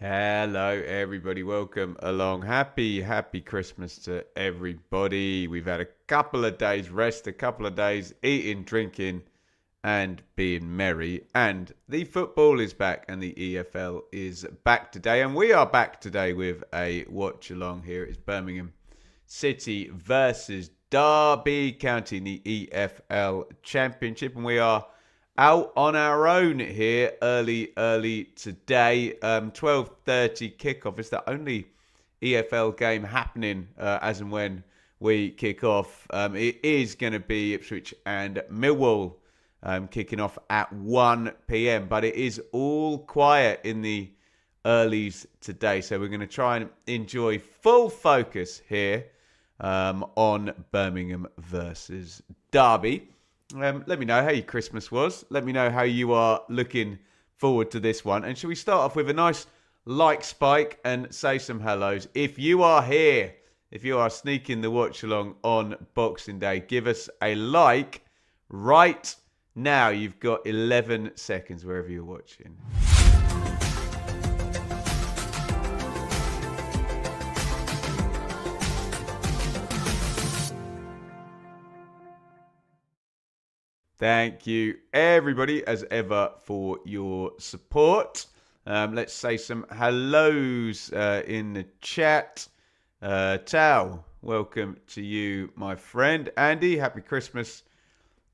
Hello, everybody. Welcome along. Happy Christmas to everybody. We've had a couple of days rest, a couple of days eating, drinking, and being merry. And the football is back, and the EFL is back today. And we are back today with a watch along here. It's Birmingham City versus Derby County in the EFL Championship. And we are out on our own here early today. 12:30 kickoff. It's the only EFL game happening as and when we kick off. It is going to be Ipswich and Millwall kicking off at 1 p.m. But it is all quiet in the earlies today. So we're going to try and enjoy full focus here on Birmingham versus Derby. Let me know how your Christmas was. Let me know how you are looking forward to this one. And shall we start off with a nice like spike and say some hellos? If you are here, if you are sneaking the watch along on Boxing Day, give us a like right now. You've got 11 seconds wherever you're watching. Thank you, everybody, as ever, for your support. Let's say some hellos in the chat. Tao, welcome to you, my friend. Andy, happy Christmas,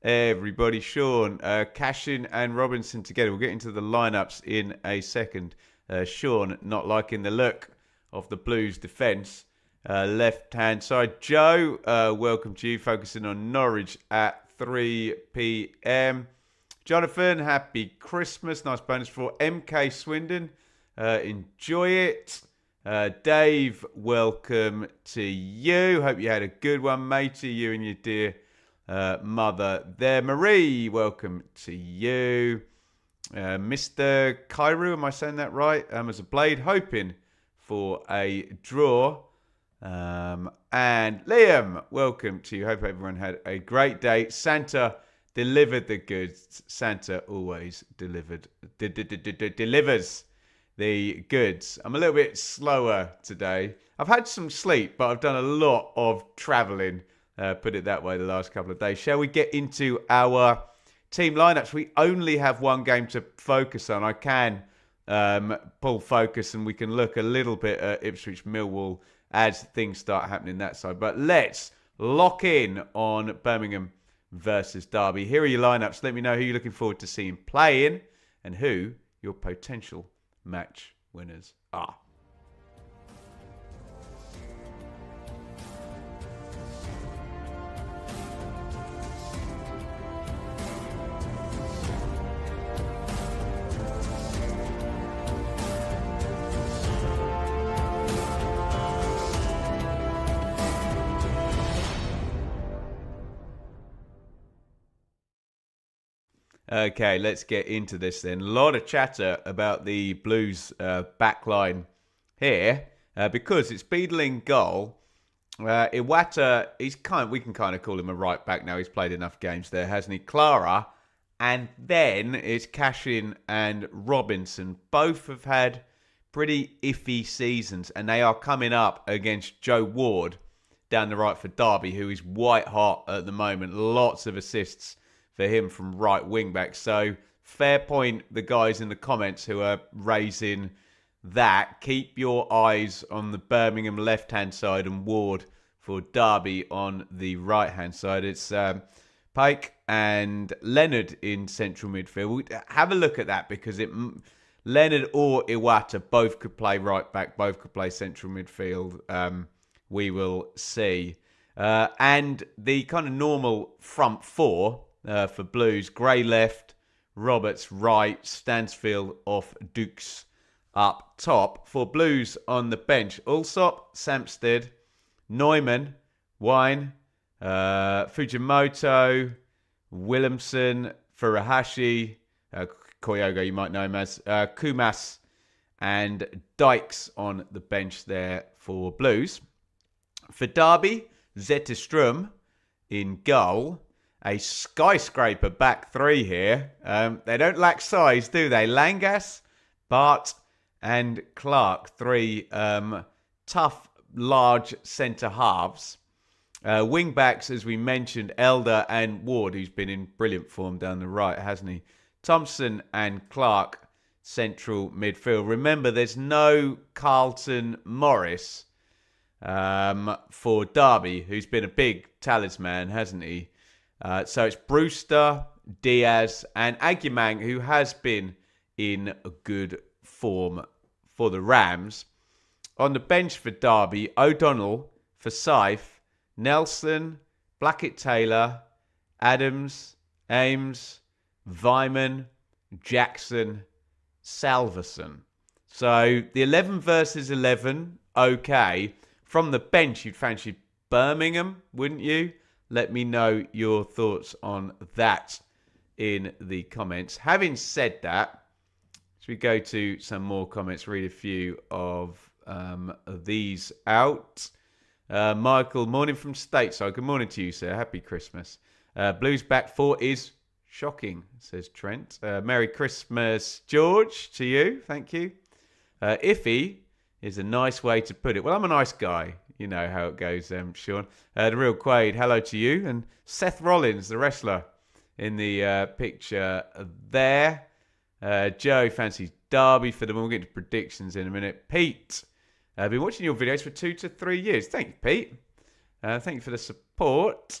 everybody. Sean, Cashin and Robinson together. We'll get into the lineups in a second. Sean, not liking the look of the Blues' defence. Left-hand side. Joe, welcome to you, focusing on Norwich at 3 p.m. Jonathan, happy Christmas. Nice bonus for MK Swindon. Enjoy it. Dave, welcome to you. Hope you had a good one, matey. You and your dear mother there. Marie, welcome to you. Mr. Kairu, am I saying that right? As a blade, hoping for a draw. And Liam, welcome to you. Hope everyone had a great day. Santa delivered the goods. Santa always delivers the goods. I'm a little bit slower today. I've had some sleep, but I've done a lot of travelling, put it that way, the last couple of days. Shall we get into our team lineups? We only have one game to focus on. I can pull focus and we can look a little bit at Ipswich Millwall as things start happening that side. But let's lock in on Birmingham versus Derby. Here are your lineups. Let me know who you're looking forward to seeing playing and who your potential match winners are. Okay, let's get into this then. A lot of chatter about the Blues backline here because it's Beadling goal. Iwata, we can kind of call him a right back now. He's played enough games there, hasn't he? Clara, and then it's Cashin and Robinson. Both have had pretty iffy seasons, and they are coming up against Joe Ward down the right for Derby, who is white hot at the moment. Lots of assists for him from right wing back. So fair point, the guys in the comments who are raising that. Keep your eyes on the Birmingham left-hand side and Ward for Derby on the right-hand side. It's Pike and Leonard in central midfield. Have a look at that because Leonard or Iwata both could play right back, both could play central midfield. We will see. And the kind of normal front four for Blues: Gray left, Roberts right, Stansfield off, Dukes up top. For Blues on the bench: Allsop, Samsted, Neumann, Wine, Fujimoto, Williamson, Furuhashi, Koyogo, you might know him as, Kumas, and Dykes on the bench there for Blues. For Derby, Zetterstrom in goal. A skyscraper back three here. They don't lack size, do they? Langas, Bart, and Clark, 3 tough, large centre halves. Wing backs, as we mentioned, Elder and Ward, who's been in brilliant form down the right, hasn't he? Thompson and Clark, central midfield. Remember, there's no Carlton Morris for Derby, who's been a big talisman, hasn't he? So it's Brewster, Diaz, and Agyemang, who has been in a good form for the Rams. On the bench for Derby, O'Donnell, Forsyth, Nelson, Blackett-Taylor, Adams, Ames, Vyman, Jackson, Salverson. So the 11 versus 11, okay. From the bench, you'd fancy Birmingham, wouldn't you? Let me know your thoughts on that in the comments. Having said that, should we go to some more comments, read a few of these out. Michael, morning from stateside. Good morning to you, sir. Happy Christmas. Blues back 4 is shocking, says Trent. Merry Christmas, George, to you. Thank you. Iffy is a nice way to put it. Well, I'm a nice guy. You know how it goes, Sean. The real Quaid, hello to you. And Seth Rollins, the wrestler, in the picture there. Joe fancies Derby for them. We'll get to predictions in a minute. Pete, I've been watching your videos for 2 to 3 years. Thank you, Pete. Thank you for the support.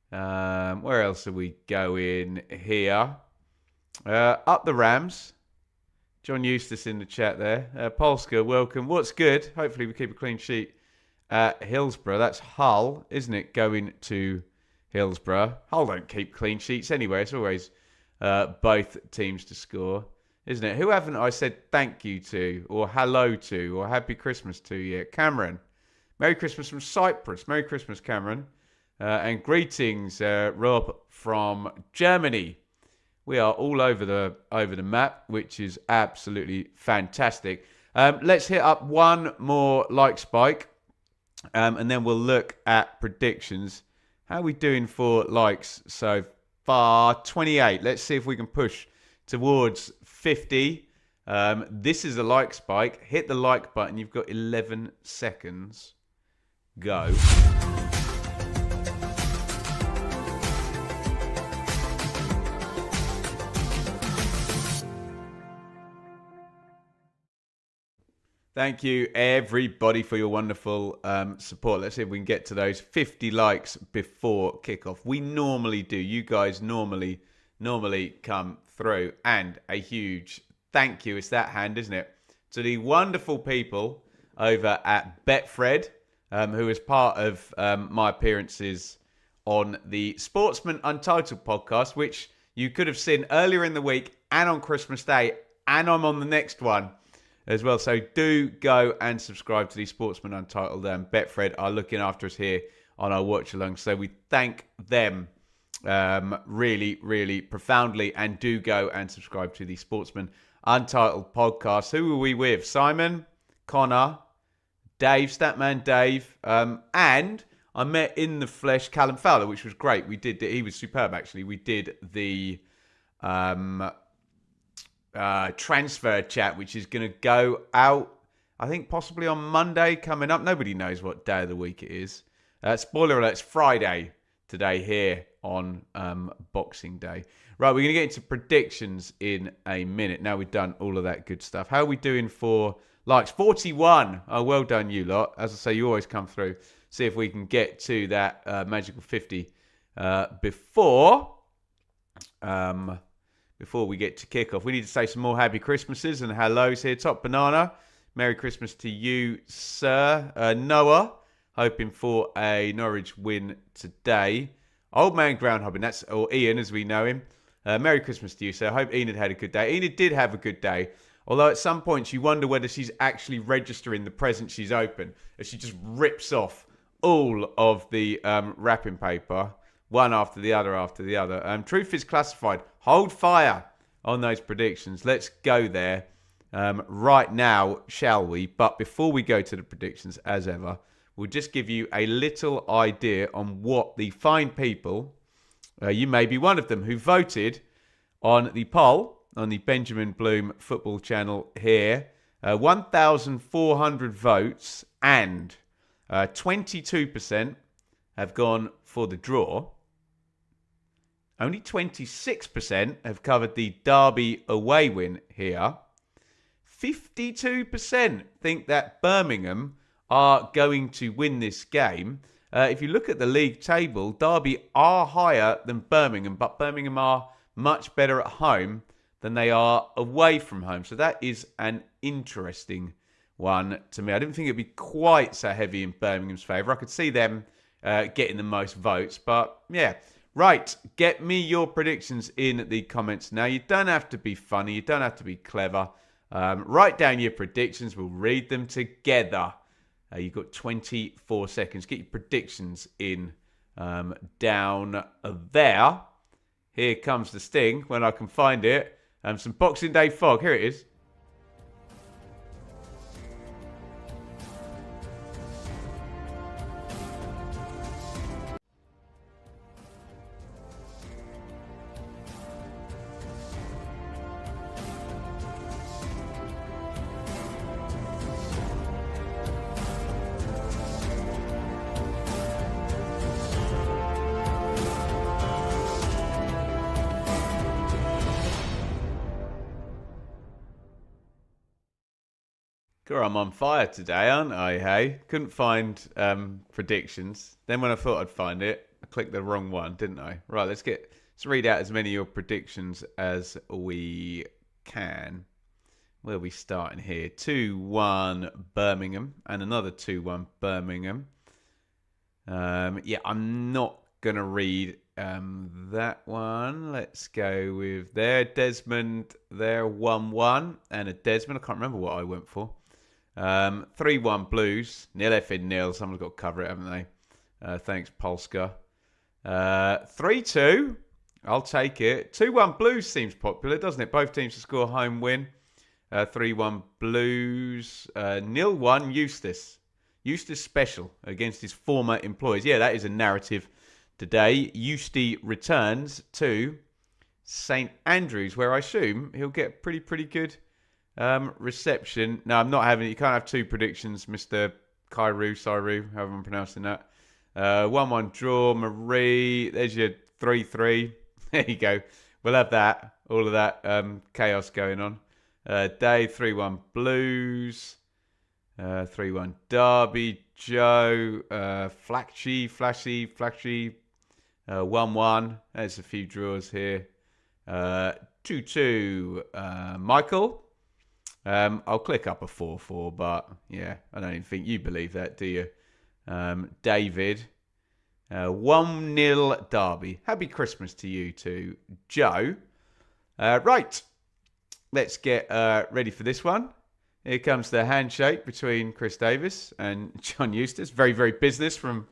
Where else are we going here? Up the Rams. John Eustace in the chat there. Polska, welcome. What's good? Hopefully we keep a clean sheet at Hillsborough. That's Hull, isn't it? Going to Hillsborough. Hull don't keep clean sheets anyway. It's always both teams to score, isn't it? Who haven't I said thank you to, or hello to, or happy Christmas to yet? Cameron. Merry Christmas from Cyprus. Merry Christmas, Cameron. And greetings, Rob, from Germany. We are all over the map, which is absolutely fantastic. Let's hit up one more like spike, and then we'll look at predictions. How are we doing for likes so far? 28. Let's see if we can push towards 50. This is a like spike. Hit the like button. You've got 11 seconds. Go. Thank you, everybody, for your wonderful support. Let's see if we can get to those 50 likes before kickoff. We normally do. You guys normally come through. And a huge thank you, it's that hand, isn't it, to the wonderful people over at Betfred, who is part of my appearances on the Sportsman Untitled podcast, which you could have seen earlier in the week and on Christmas Day, and I'm on the next one as well. So do go and subscribe to the Sportsman Untitled. Betfred are looking after us here on our watch along. So we thank them really, really profoundly. And do go and subscribe to the Sportsman Untitled podcast. Who were we with? Simon, Connor, Dave, Statman Dave, and I met in the flesh Callum Fowler, which was great. He was superb, actually. We did the transfer chat, which is going to go out, I think, possibly on Monday coming up. Nobody knows what day of the week it is. Spoiler alert, it's Friday today here on Boxing Day. Right, we're going to get into predictions in a minute. Now we've done all of that good stuff. How are we doing for likes? 41. Oh, well done, you lot. As I say, you always come through. See if we can get to that magical 50 before we get to kickoff. We need to say some more happy Christmases and hellos here. Top Banana, Merry Christmas to you, sir. Noah, hoping for a Norwich win today. Old Man Groundhopping, or Ian as we know him. Merry Christmas to you, sir. I hope Enid had a good day. Enid did have a good day. Although at some points you wonder whether she's actually registering the present she's opened, as she just rips off all of the wrapping paper, one after the other. Truth is classified. Hold fire on those predictions. Let's go there right now, shall we? But before we go to the predictions, as ever, we'll just give you a little idea on what the fine people, you may be one of them, who voted on the poll on the Benjamin Bloom football channel here. 1,400 votes, and 22% have gone for the draw. Only 26% have covered the Derby away win here. 52% think that Birmingham are going to win this game. If you look at the league table, Derby are higher than Birmingham, but Birmingham are much better at home than they are away from home. So that is an interesting one to me. I didn't think it'd be quite so heavy in Birmingham's favour. I could see them getting the most votes, but yeah. Right, get me your predictions in the comments now. You don't have to be funny. You don't have to be clever. Write down your predictions. We'll read them together. You've got 24 seconds. Get your predictions in down there. Here comes the sting when I can find it. Some Boxing Day fog. Here it is. God, I'm on fire today, aren't I, hey? Couldn't find predictions. Then when I thought I'd find it, I clicked the wrong one, didn't I? Right, let's read out as many of your predictions as we can. Where are we starting here? 2-1 Birmingham and another 2-1 Birmingham. Yeah, I'm not going to read that one. Let's go with there. Desmond there, 1-1. And a Desmond. I can't remember what I went for. 3-1 Blues. Nil effing nil. Someone's got to cover it, haven't they? Thanks, Polska. 3-2. I'll take it. 2-1 Blues seems popular, doesn't it? Both teams to score a home win. 3-1 Blues. 0-1 Eustace. Eustace special against his former employees. Yeah, that is a narrative today. Eustace returns to St Andrews, where I assume he'll get pretty good reception. No, I'm not having it. You can't have two predictions, Mr. Sairu, however I'm pronouncing that. 1-1 draw, Marie. There's your 3-3. There you go. We'll have that. All of that chaos going on. Day 3-1 Blues. 3-1 Derby. Joe. Flashy. 1-1. There's a few draws here. 2-2 Michael. I'll click up a 4-4, but yeah, I don't even think you believe that, do you? David. 1-0 Derby. Happy Christmas to you too, Joe. Right. Let's get ready for this one. Here comes the handshake between Chris Davis and John Eustace. Very business from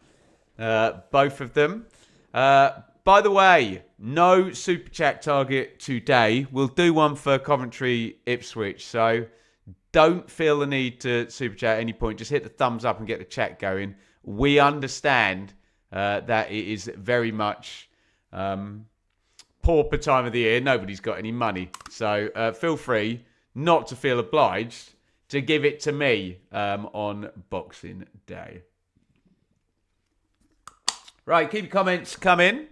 both of them. By the way, no Super Chat target today. We'll do one for Coventry Ipswich. So don't feel the need to Super Chat at any point. Just hit the thumbs up and get the chat going. We understand that it is very much pauper time of the year. Nobody's got any money. So feel free not to feel obliged to give it to me on Boxing Day. Right, keep your comments coming.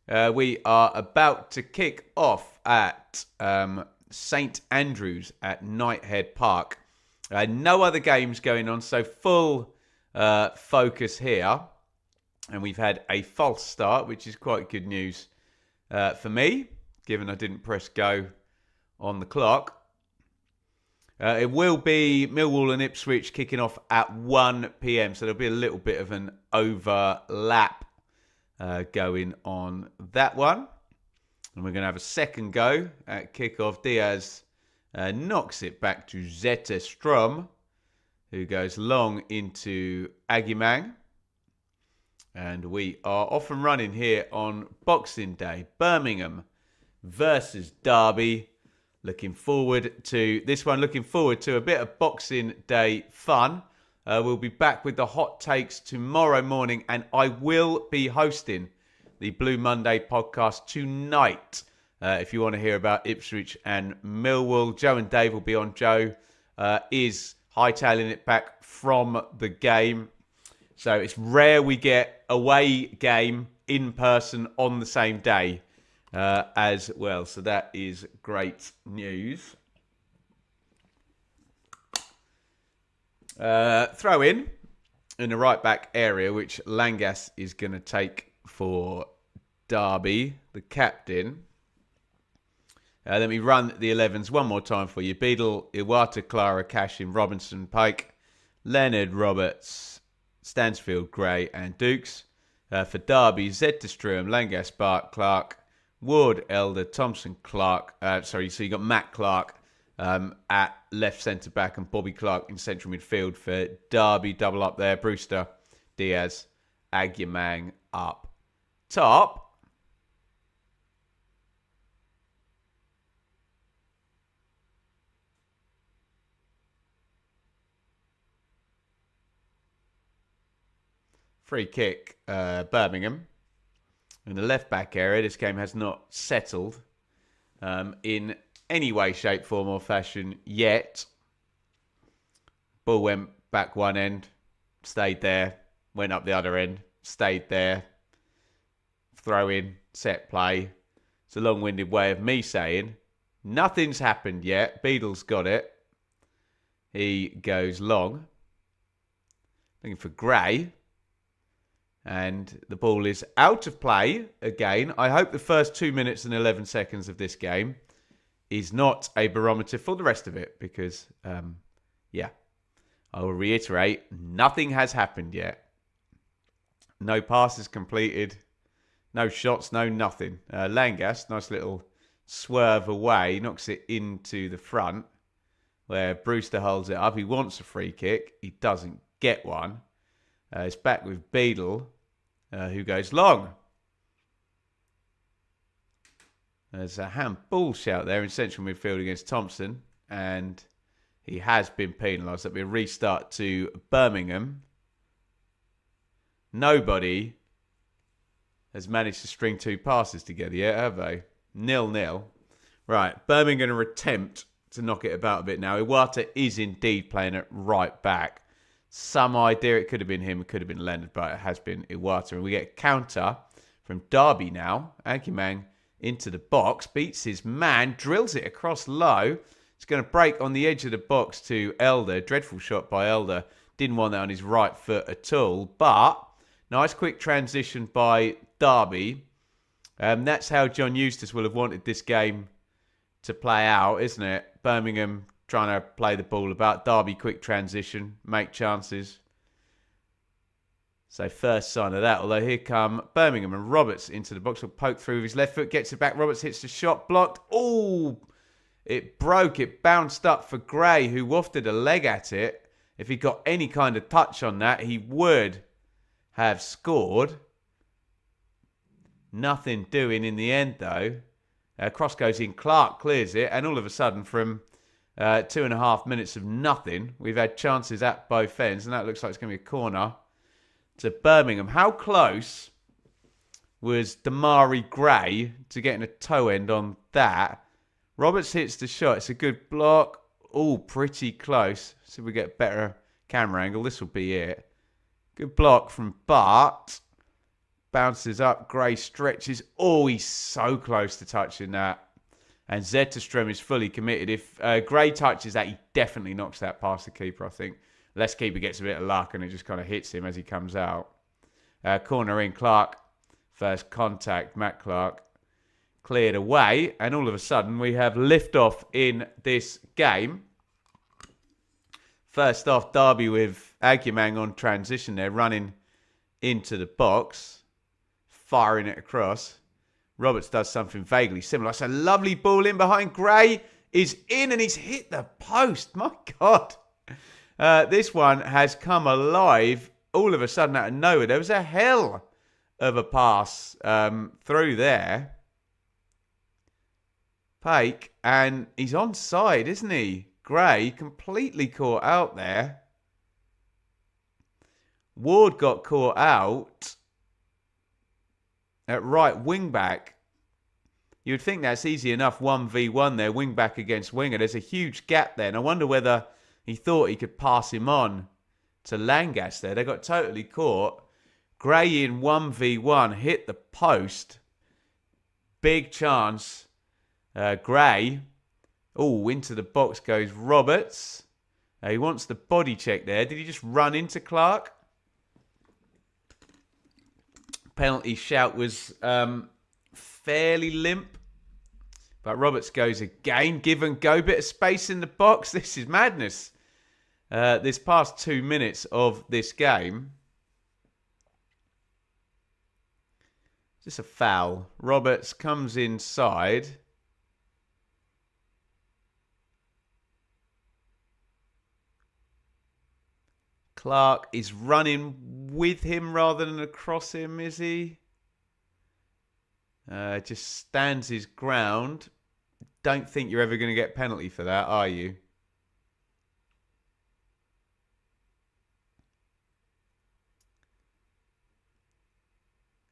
We are about to kick off at St Andrews at Knighthead Park. No other games going on, so full focus here. And we've had a false start, which is quite good news for me, given I didn't press go on the clock. It will be Millwall and Ipswich kicking off at 1 p.m, so there'll be a little bit of an overlap going on that one. And we're going to have a second go at kickoff. Diaz knocks it back to Zetterstrom, who goes long into Agimang. And we are off and running here on Boxing Day. Birmingham versus Derby. Looking forward to this one. Looking forward to a bit of Boxing Day fun. We'll be back with the hot takes tomorrow morning. And I will be hosting the Blue Monday podcast tonight. If you want to hear about Ipswich and Millwall. Joe and Dave will be on. Joe is hightailing it back from the game. So it's rare we get away game in person on the same day as well. So that is great news. Throw in the right back area, which Langas is going to take for Derby, the captain. Let me run the 11s one more time for you. Beadle, Iwata, Clara, Cashin, Robinson, Pike, Leonard, Roberts, Stansfield, Gray, and Dukes. For Derby, Zetterstrom, Langas, Bart, Clark, Ward, Elder, Thompson, Clark. So you got Matt Clark at left centre-back and Bobby Clark in central midfield for Derby. Double up there. Brewster, Diaz, Agyemang up top. Free kick, Birmingham. In the left-back area, this game has not settled in any way, shape, form or fashion yet. Ball went back one end, stayed there, went up the other end, stayed there. Throw in, set play. It's a long-winded way of me saying nothing's happened yet. Beadle's got it. He goes long. Looking for Gray. And the ball is out of play again. I hope the first 2 minutes and 11 seconds of this game is not a barometer for the rest of it. Because, I will reiterate, nothing has happened yet. No passes completed. No shots, no nothing. Langas, nice little swerve away. Knocks it into the front. Where Brewster holds it up. He wants a free kick. He doesn't get one. It's back with Beadle. Who goes long. There's a handball shout there in central midfield against Thompson. And he has been penalised. That'll be a restart to Birmingham. Nobody has managed to string two passes together yet, have they? 0-0. Right, Birmingham are attempt to knock it about a bit now. Iwata is indeed playing at right back. Some idea it could have been him, it could have been Leonard, but it has been Iwata. And we get a counter from Derby now. Agyemang into the box, beats his man, drills it across low. It's going to break on the edge of the box to Elder. Dreadful shot by Elder. Didn't want that on his right foot at all. But nice quick transition by Derby. That's how John Eustace will have wanted this game to play out, isn't it? Birmingham trying to play the ball about. Derby, quick transition, make chances. So first sign of that. Although here come Birmingham and Roberts into the box. Will poke through with his left foot, gets it back. Roberts hits the shot, blocked. Oh, it broke. It bounced up for Gray, who wafted a leg at it. If he got any kind of touch on that, he would have scored. Nothing doing in the end, though. Cross goes in. Clark clears it. And all of a sudden, from 2.5 minutes of nothing, we've had chances at both ends. And that looks like it's going to be a corner to Birmingham. How close was Damari Gray to getting a toe end on that? Roberts hits the shot. It's a good block. Oh, pretty close. See if we get a better camera angle. This will be it. Good block from Bart. Bounces up. Gray stretches. Oh, he's so close to touching that. And Zetterstrom is fully committed. If Gray touches that, he definitely knocks that past the keeper, I think. Unless keeper gets a bit of luck and it just kind of hits him as he comes out. Corner in. Clark. First contact. Matt Clark. Cleared away. And all of a sudden, we have liftoff in this game. First off, Derby with Agyemang on transition there. Running into the box. Firing it across. Roberts does something vaguely similar. It's a lovely ball in behind. Gray is in and he's hit the post. My God. This one has come alive all of a sudden out of nowhere. There was a hell of a pass through there. Pake, and he's onside, isn't he? Gray completely caught out there. Ward got caught out at right wing back. You would think that's easy enough, 1v1 there, wing back against winger. There's a huge gap there, and I wonder whether He thought he could pass him on to Langas there. They got totally caught. Gray in 1v1, hit the post. Big chance. Gray. Oh, into the box goes Roberts. He wants the body check there. Did he just run into Clark? Penalty shout was fairly limp. But Roberts goes again. Give and go. Bit of space in the box. This is madness. This past 2 minutes of this game. Just a foul. Roberts comes inside. Clark is running with him rather than across him, is he? Just stands his ground. Don't think you're ever going to get penalty for that, are you?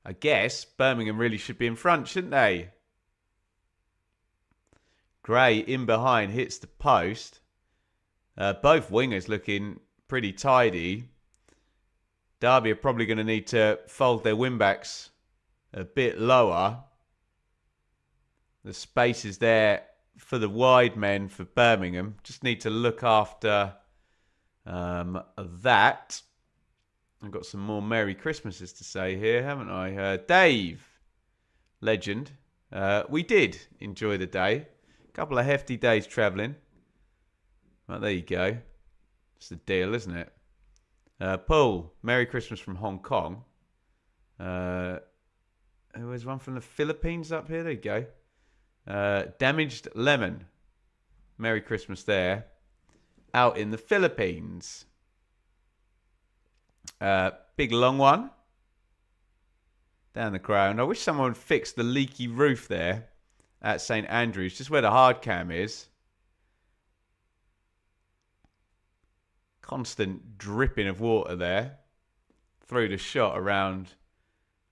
I guess Birmingham really should be in front, shouldn't they? Gray in behind hits the post. Both wingers looking pretty tidy. Derby are probably going to need to fold their wing-backs a bit lower. The space is there for the wide men for Birmingham. Just need to look after that. I've got some more Merry Christmases to say here, haven't I? Dave, legend. We did enjoy the day. A couple of hefty days travelling. Well, there you go. It's the deal, isn't it? Paul, Merry Christmas from Hong Kong. There's one from the Philippines up here. There you go. Damaged Lemon. Merry Christmas there. Out in the Philippines. Big long one. Down the ground. I wish someone would fix the leaky roof there at St Andrews, just where the hard cam is. Constant dripping of water there. Through the shot around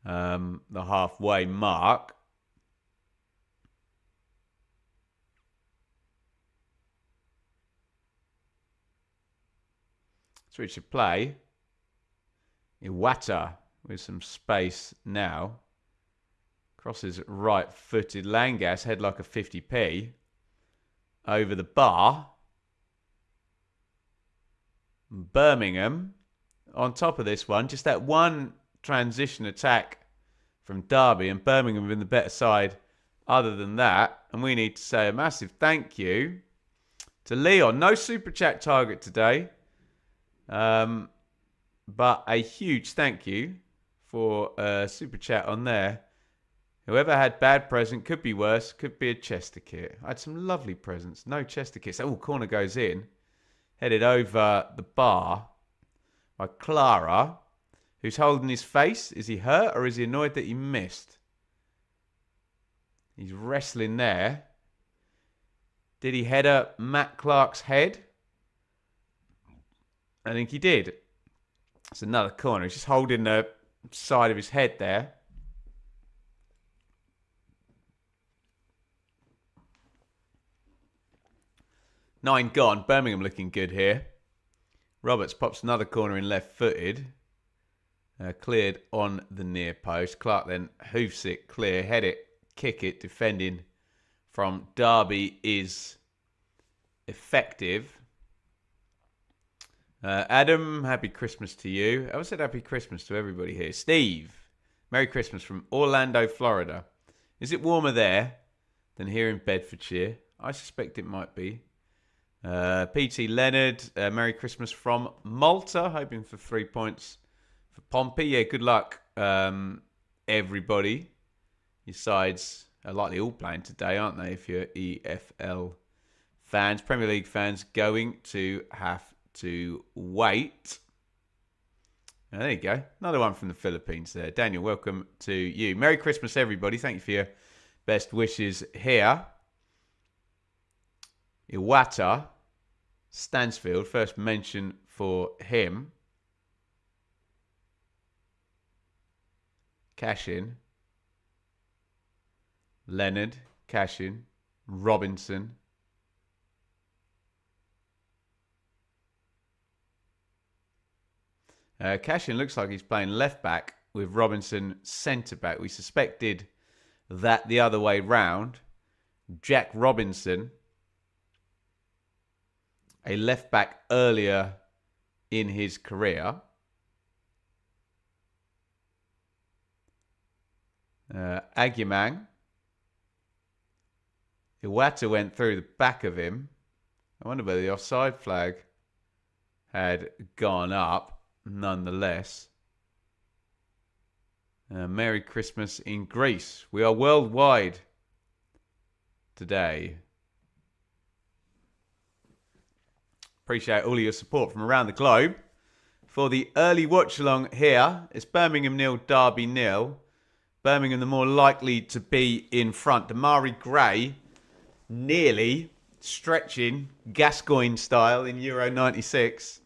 the halfway mark. Switch of play. Iwata with some space now. Crosses right-footed. Langas head like a 50p. Over the bar. Birmingham on top of this one. Just that one transition attack from Derby, and Birmingham have been the better side other than that. And we need to say a massive thank you to Leon. No super chat target today. But a huge thank you for a super chat on there. Whoever had bad present, could be worse, could be a Chester kit. I had some lovely presents. No Chester kits. Oh, corner goes in. Headed over the bar by Clara, who's holding his face. Is he hurt or is he annoyed that he missed? He's wrestling there. Did he header Matt Clark's head? I think he did. It's another corner. He's just holding the side of his head there. Nine gone. Birmingham looking good here. Roberts pops another corner in left-footed. Cleared on the near post. Clark then hoofs it clear. Head it. Kick it. Defending from Derby is effective. Adam, happy Christmas to you. I said happy Christmas to everybody here. Steve, Merry Christmas from Orlando, Florida. Is it warmer there than here in Bedfordshire? I suspect it might be. PT Leonard, Merry Christmas from Malta. Hoping for 3 points for Pompey. Yeah, good luck, everybody. Your sides are likely all playing today, aren't they? If you're EFL fans, Premier League fans, going to have to wait. There you go. Another one from the Philippines there. Daniel, welcome to you. Merry Christmas, everybody. Thank you for your best wishes here. Iwata, Stansfield, first mention for him. Cashin. Leonard, Cashin. Robinson. Cashin looks like he's playing left back with Robinson centre back. We suspected that the other way round. Jack Robinson, a left back earlier in his career. Agyemang. Iwata went through the back of him. I wonder whether the offside flag had gone up nonetheless. Merry Christmas in Greece. We are worldwide today. Appreciate all of your support from around the globe. For the early watch along here, it's Birmingham 0, Derby 0. Birmingham the more likely to be in front. Damari Gray nearly stretching Gascoigne style in Euro 96.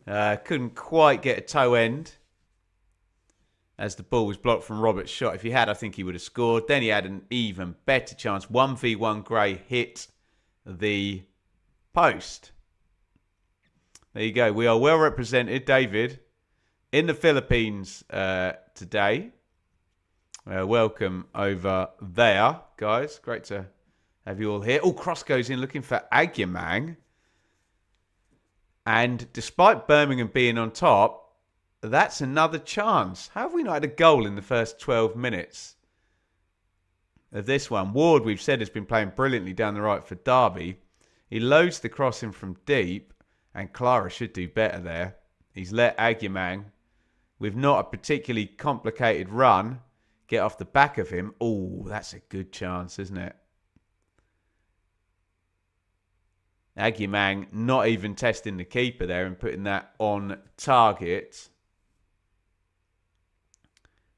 Couldn't quite get a toe end as the ball was blocked from Roberts' shot. If he had, I think he would have scored. Then he had an even better chance. 1v1 Gray hit the post. There you go. We are well represented, David, in the Philippines today. Welcome over there, guys. Great to have you all here. Oh, Cross goes in looking for Agyemang. And despite Birmingham being on top, that's another chance. How have we not had a goal in the first 12 minutes of this one? Ward, we've said, has been playing brilliantly down the right for Derby. He loads the cross in from deep, and Clara should do better there. He's let Agyemang, with not a particularly complicated run, get off the back of him. Oh, that's a good chance, isn't it? Agyemang not even testing the keeper there and putting that on target.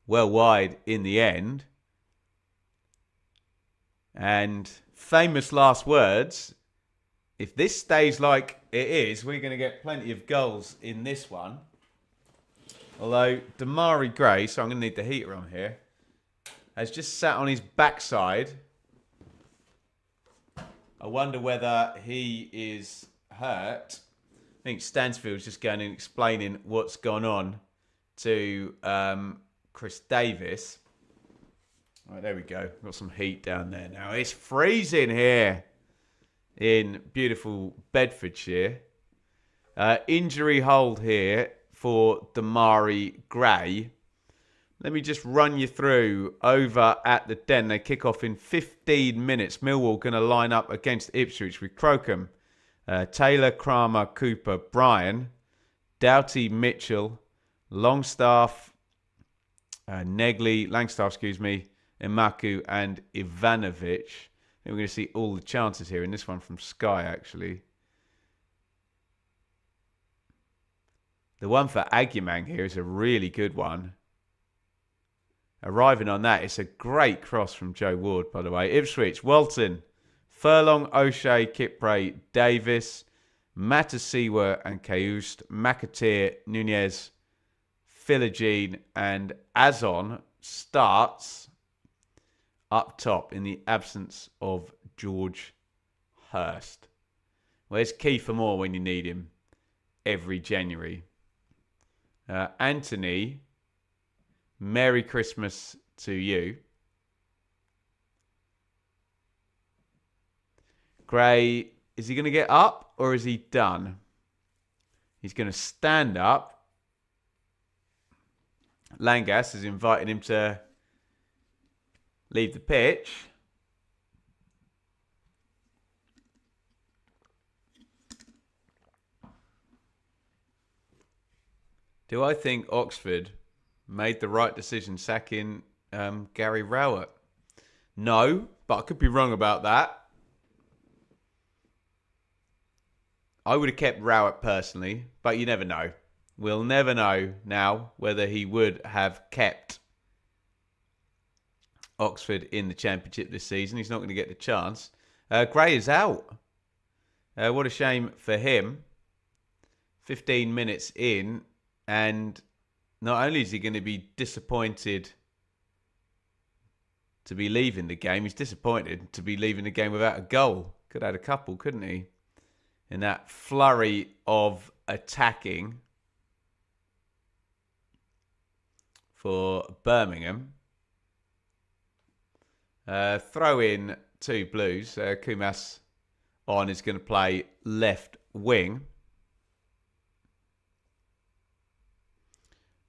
Well wide in the end. And famous last words. If this stays like it is, we're going to get plenty of goals in this one. Although Damari Gray, so I'm going to need the heater on here, has just sat on his backside. I wonder whether he is hurt. I think Stansfield's just going and explaining what's gone on to Chris Davis. All right, there we go. Got some heat down there now. It's freezing here in beautiful Bedfordshire. Injury hold here for Damari Gray. Let me just run you through over at the Den. They kick off in 15 minutes. Millwall going to line up against Ipswich with Crocombe, Taylor, Kramer, Cooper, Bryan, Doughty, Mitchell, Longstaff, Langstaff, Imaku and Ivanovic. I think we're going to see all the chances here in this one from Sky, actually. The one for Agyemang here is a really good one. Arriving on that, it's a great cross from Joe Ward, by the way. Ipswich, Walton, Furlong, O'Shea, Kipray, Davis, Matasiwa and Caust, McAteer, Nunez, Philogene and Azon starts up top in the absence of George Hurst. Where's Kiefer Moore when you need him every January? Anthony, Merry Christmas to you. Gray, is he going to get up or is he done? He's going to stand up. Langas has invited him to leave the pitch. Do I think Oxford made the right decision sacking Gary Rowett? No, but I could be wrong about that. I would have kept Rowett personally, but you never know. We'll never know now whether he would have kept Oxford in the Championship this season. He's not going to get the chance. Gray is out. What a shame for him. 15 minutes in, and not only is he going to be disappointed to be leaving the game, he's disappointed to be leaving the game without a goal. Could have had a couple, couldn't he? In that flurry of attacking. for Birmingham. Throw in 2 Blues. Kumas on is going to play left wing,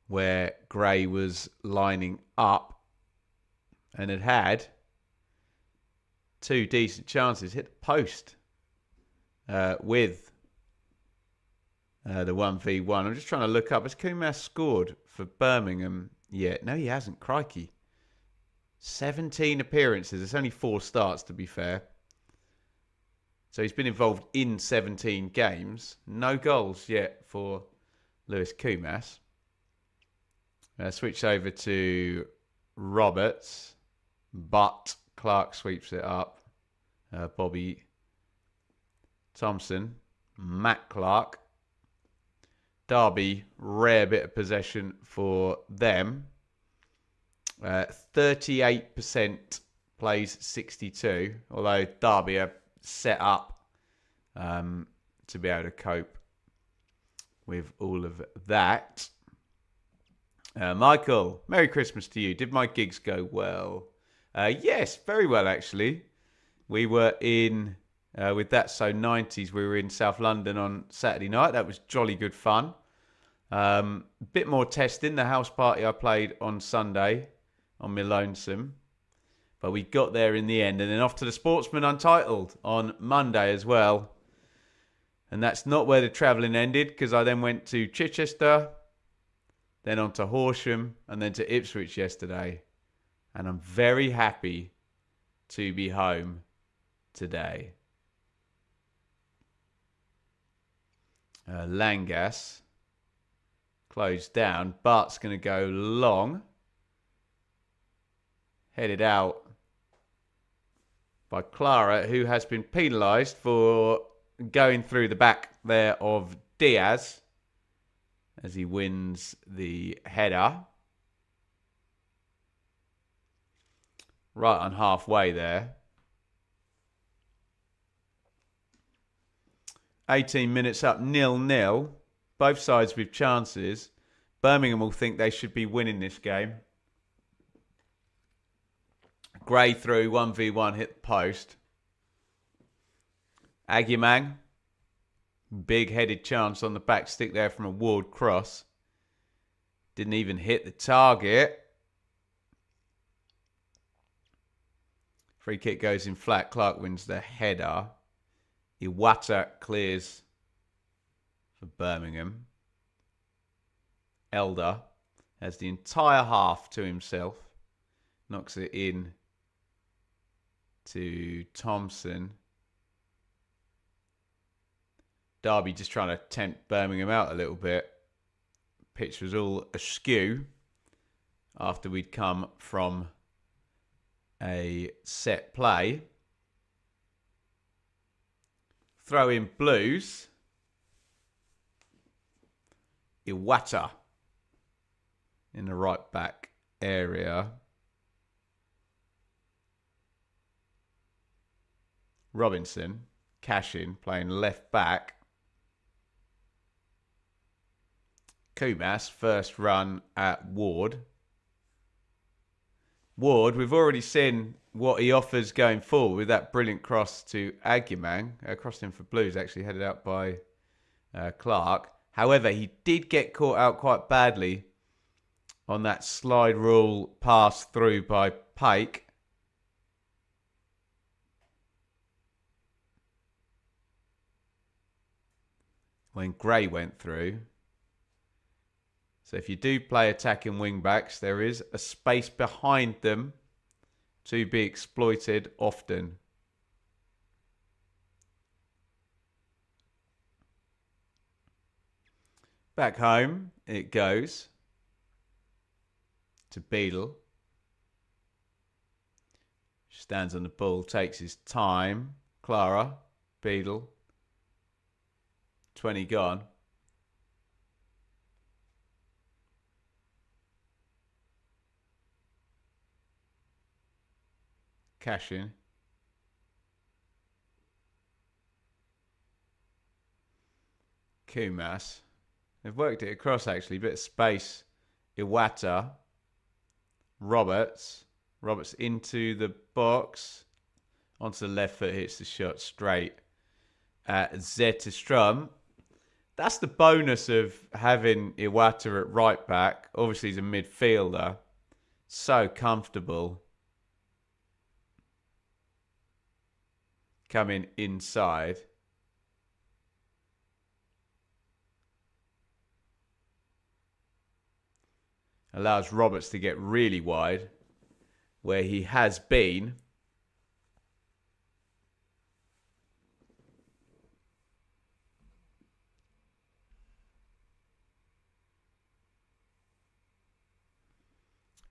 where Gray was lining up and had 2 decent chances. Hit the post with the 1v1. I'm just trying to look up. Has Kumas scored for Birmingham yet? No, he hasn't. Crikey. 17 appearances. It's only 4 starts, to be fair. So he's been involved in 17 games. No goals yet for Lewis Kumas. Switch over to Roberts, but Clark sweeps it up. Bobby Thompson, Matt Clark. Derby, rare bit of possession for them. 38% plays 62, although Derby are set up to be able to cope with all of that. Michael, Merry Christmas to you. Did my gigs go well? Yes, very well, actually. We were in, with That So 90s, we were in South London on Saturday night. That was jolly good fun. Bit more testing. The house party I played on Sunday on my lonesome. But we got there in the end. And then off to the Sportsman Untitled on Monday as well. And that's not where the travelling ended, because I then went to Chichester, then on to Horsham, and then to Ipswich yesterday. And I'm very happy to be home today. Langas closed down. Bart's going to go long. Headed out by Clara, who has been penalised for going through the back there of Diaz as he wins the header. Right on halfway there. 18 minutes up, 0-0. Both sides with chances. Birmingham will think they should be winning this game. Gray through, 1v1, hit the post. Aguimang. Big-headed chance on the back stick there from a Ward cross. Didn't even hit the target. Free kick goes in flat. Clark wins the header. Iwata clears for Birmingham. Elder has the entire half to himself. Knocks it in to Thompson. Derby just trying to tempt Birmingham out a little bit. Pitch was all askew after we'd come from a set play. Throw in Blues. Iwata in the right back area. Robinson, Cashin playing left back. Kumas, first run at Ward. Ward, we've already seen what he offers going forward with that brilliant cross to Aguimang. Crossed in for Blues, actually headed out by Clark. However, he did get caught out quite badly on that slide rule pass through by Pike. When Gray went through. So if you do play attacking wing backs, there is a space behind them to be exploited often. Back home it goes to Beadle. Stands on the ball, takes his time. Clara, Beadle. 20 gone. Cashin. Kumas. They've worked it across actually. Bit of space. Iwata. Roberts. Roberts into the box. Onto the left foot, hits the shot straight at Zetterstrom. That's the bonus of having Iwata at right back. Obviously, he's a midfielder. So comfortable. Coming inside. Allows Roberts to get really wide, where he has been.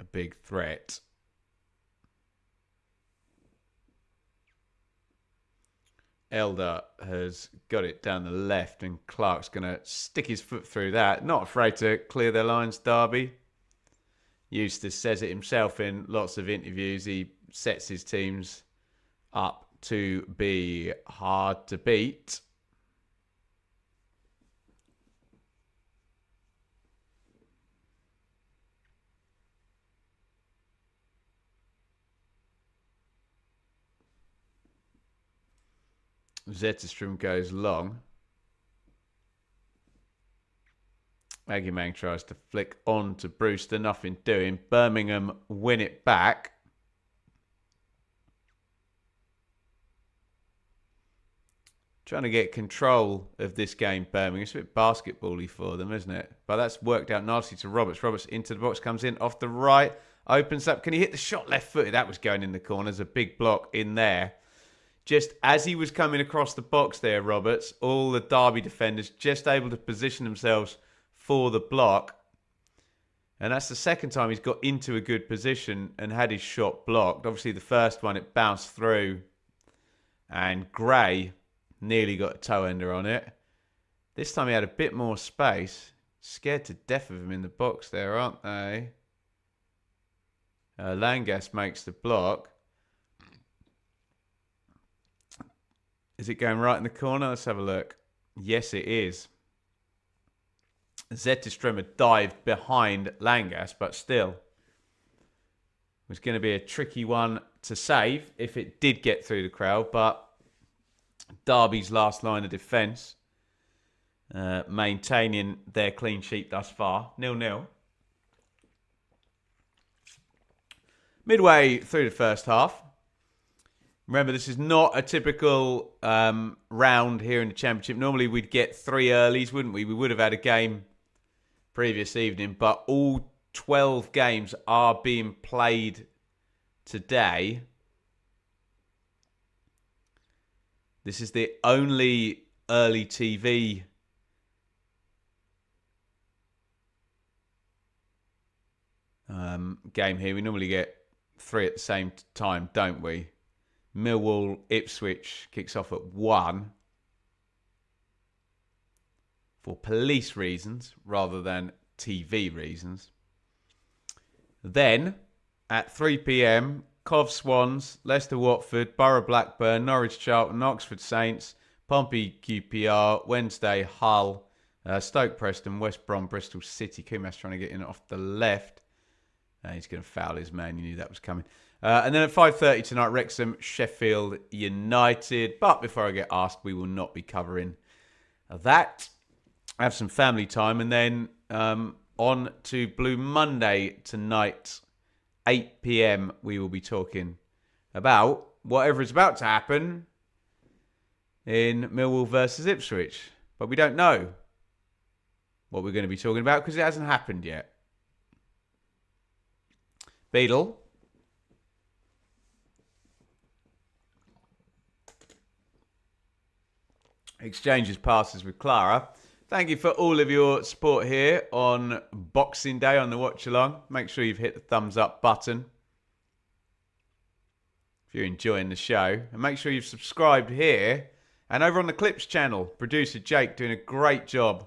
A big threat. Elder has got it down the left, and Clark's going to stick his foot through that. Not afraid to clear their lines, Derby. Eustace says it himself in lots of interviews. He sets his teams up to be hard to beat. Zetterstrom goes long. Aguimang tries to flick on to Brewster. Nothing doing. Birmingham win it back. Trying to get control of this game, Birmingham. It's a bit basketball-y for them, isn't it? But that's worked out nicely to Roberts. Roberts into the box, comes in off the right. Opens up. Can he hit the shot left-footed? That was going in the corner. There's a big block in there. Just as he was coming across the box there, Roberts, all the Derby defenders just able to position themselves for the block. And that's the second time he's got into a good position and had his shot blocked. Obviously, the first one, it bounced through. And Gray nearly got a toe ender on it. This time he had a bit more space. Scared to death of him in the box there, aren't they? Langas makes the block. Is it going right in the corner? Let's have a look. Yes, it is. Zetterstrom had dived behind Langas, but still. It was going to be a tricky one to save if it did get through the crowd, but Derby's last line of defence, maintaining their clean sheet thus far. 0-0. Midway through the first half. Remember, this is not a typical round here in the Championship. Normally, we'd get 3 earlies, wouldn't we? We would have had a game previous evening, but all 12 games are being played today. This is the only early TV game here. We normally get 3 at the same time, don't we? Millwall Ipswich kicks off at 1 for police reasons rather than TV reasons. Then at 3 p.m, Cov Swans, Leicester Watford, Borough Blackburn, Norwich Charlton, Oxford Saints, Pompey QPR, Wednesday Hull, Stoke Preston, West Brom, Bristol City. Kumas trying to get in off the left. He's going to foul his man. You knew that was coming. And then at 5:30 tonight, Wrexham, Sheffield United. But before I get asked, we will not be covering that. Have some family time. And then on to Blue Monday tonight, 8 p.m, we will be talking about whatever is about to happen in Millwall versus Ipswich. But we don't know what we're going to be talking about because it hasn't happened yet. Beadle. Exchanges passes with Clara. Thank you for all of your support here on Boxing Day on the watch along. Make sure you've hit the thumbs up button if you're enjoying the show. And make sure you've subscribed here and over on the Clips channel. Producer Jake doing a great job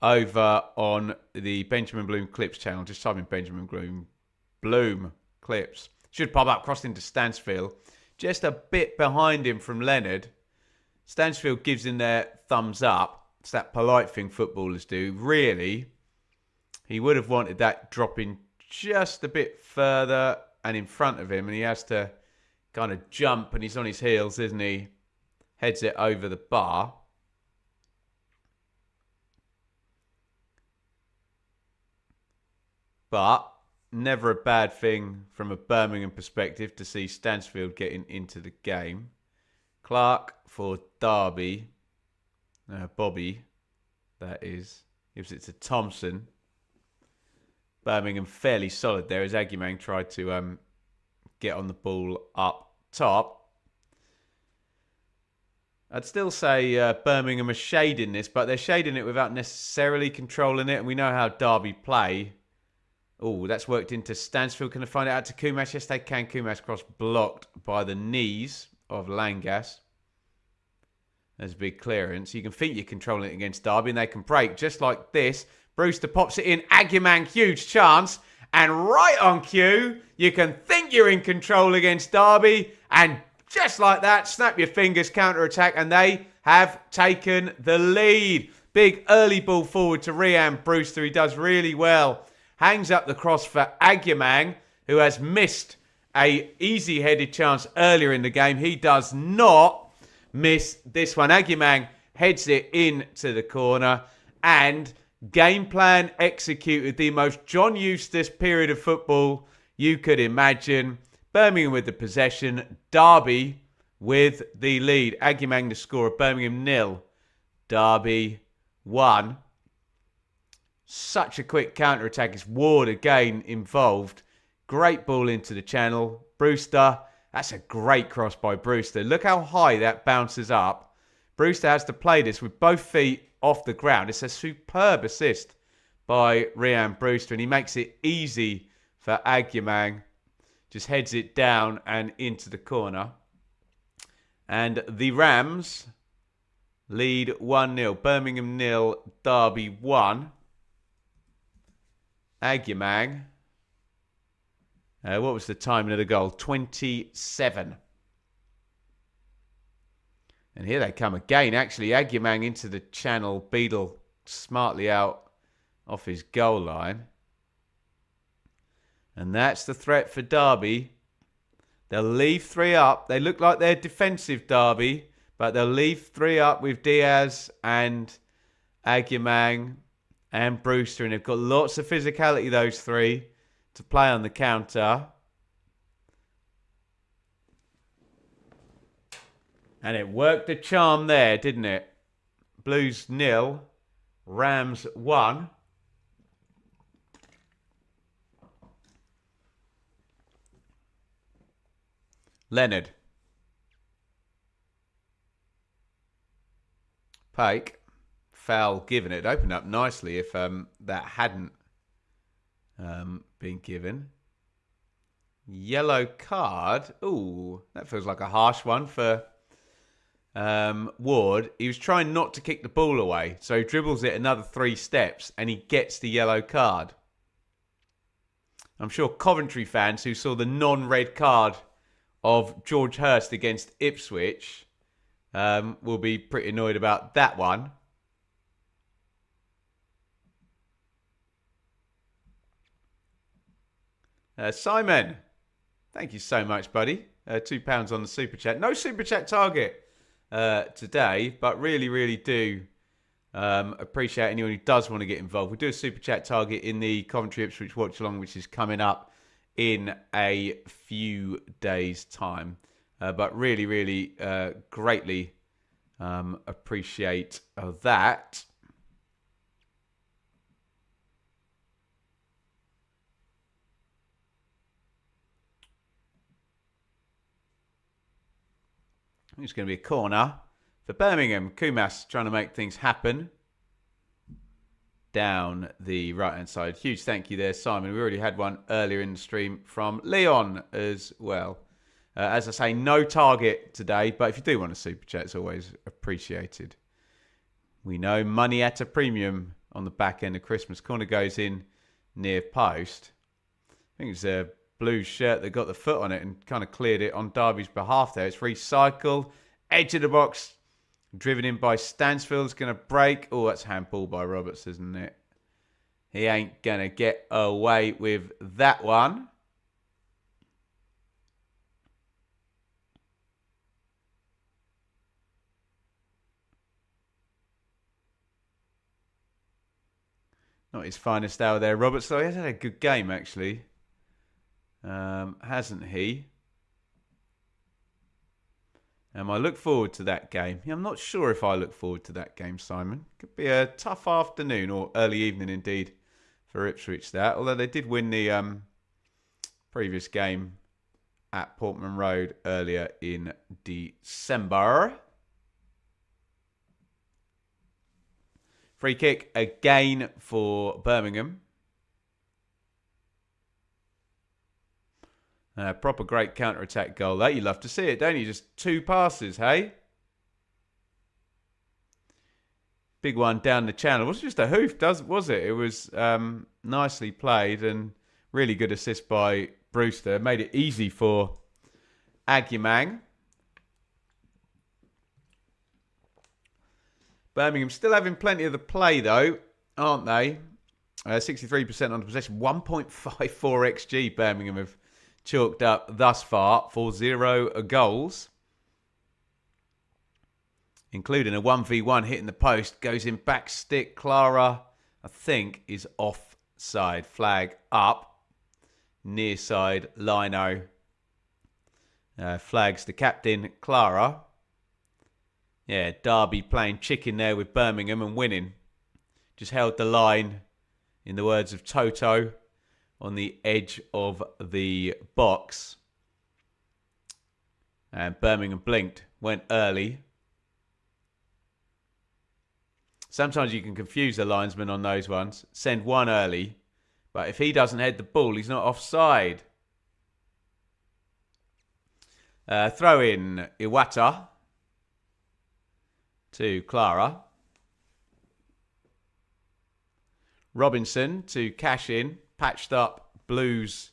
over on the Benjamin Bloom Clips channel. Just type in Benjamin Bloom Clips. Should pop up crossed into Stansfield. Just a bit behind him from Leonard. Stansfield gives him their thumbs up. It's that polite thing footballers do. Really, he would have wanted that dropping just a bit further and in front of him, and he has to kind of jump, and he's on his heels, isn't he? Heads it over the bar. But never a bad thing from a Birmingham perspective to see Stansfield getting into the game. Clark for Derby. Bobby, that is. Gives it to Thompson. Birmingham fairly solid there as Aguimang tried to get on the ball up top. I'd still say Birmingham are shading this, but they're shading it without necessarily controlling it. And we know how Derby play. Oh, that's worked into Stansfield. Can they find it out to Kumash? Yes, they can. Kumash cross blocked by the knees of Langas. There's a big clearance. You can think you're controlling it against Derby, and they can break just like this. Brewster pops it in. Aguimang, huge chance. And right on cue, you can think you're in control against Derby. And just like that, snap your fingers, counter-attack, and they have taken the lead. Big early ball forward to Rhian Brewster. He does really well. Hangs up the cross for Aguimang, who has missed a easy-headed chance earlier in the game. He does not miss this one. Aguimang heads it into the corner, and game plan executed. The most John Eustace period of football you could imagine. Birmingham with the possession. Derby with the lead. Aguimang the scorer. Birmingham 0. Derby 1. Such a quick counter-attack. It's Ward again involved. Great ball into the channel. Brewster. That's a great cross by Brewster. Look how high that bounces up. Brewster has to play this with both feet off the ground. It's a superb assist by Rhian Brewster, and he makes it easy for Aguimang. Just heads it down and into the corner. And the Rams lead 1-0. Birmingham 0, Derby 1. Aguimang. What was the timing of the goal? 27. And here they come again. Actually, Aguimang into the channel. Beadle smartly out off his goal line. And that's the threat for Derby. They'll leave 3 up. They look like they're defensive, Derby. But they'll leave 3 up with Diaz and Aguimang and Brewster. And they've got lots of physicality, those 3, to play on the counter. And it worked a charm there, didn't it? Blues 0, Rams 1. Leonard. Pake. Foul given. It opened up nicely if that hadn't been given. Yellow card. Ooh, that feels like a harsh one for Ward. He was trying not to kick the ball away, so he dribbles it another 3 steps and he gets the yellow card. I'm sure Coventry fans who saw the non-red card of George Hurst against Ipswich will be pretty annoyed about that one. Simon, thank you so much, buddy. £2 on the Super Chat. No Super Chat target today, but really, really do appreciate anyone who does want to get involved. We do a Super Chat target in the Coventry Ipswich Watch Along, which is coming up in a few days' time. But really, really greatly appreciate that. It's going to be a corner for Birmingham. Kumas trying to make things happen down the right-hand side. Huge thank you there, Simon. We already had one earlier in the stream from Leon as well. As I say, no target today, but if you do want a super chat, it's always appreciated. We know money at a premium on the back end of Christmas. Corner goes in near post. I think it's a blue shirt that got the foot on it and kind of cleared it on Derby's behalf there. It's recycled. Edge of the box. Driven in by Stansfield's going to break. Oh, that's handball by Roberts, isn't it? He ain't going to get away with that one. Not his finest hour there, Robert. So he has had a good game, actually. Hasn't he? I look forward to that game. Yeah, I'm not sure if I look forward to that game, Simon. Could be a tough afternoon or early evening indeed for Ipswich, that. Although they did win the previous game at Portman Road earlier in December. Free kick again for Birmingham. Proper great counter-attack goal. That you love to see it, don't you? Just 2 passes, hey? Big one down the channel. It wasn't just a hoof, was it? It was nicely played and really good assist by Brewster. Made it easy for Agyemang. Birmingham still having plenty of the play, though, aren't they? 63% on the possession. 1.54 XG Birmingham have chalked up thus far for 0 goals. Including a 1v1 hitting the post. Goes in back stick. Clara, I think, is offside. Flag up. Near side, Lino. Flags the captain, Clara. Yeah, Derby playing chicken there with Birmingham and winning. Just held the line, in the words of Toto, on the edge of the box. And Birmingham blinked, went early. Sometimes you can confuse the linesman on those ones. Send one early, but if he doesn't head the ball, he's not offside. Throw in Iwata to Clara. Robinson to cash in. Patched up Blues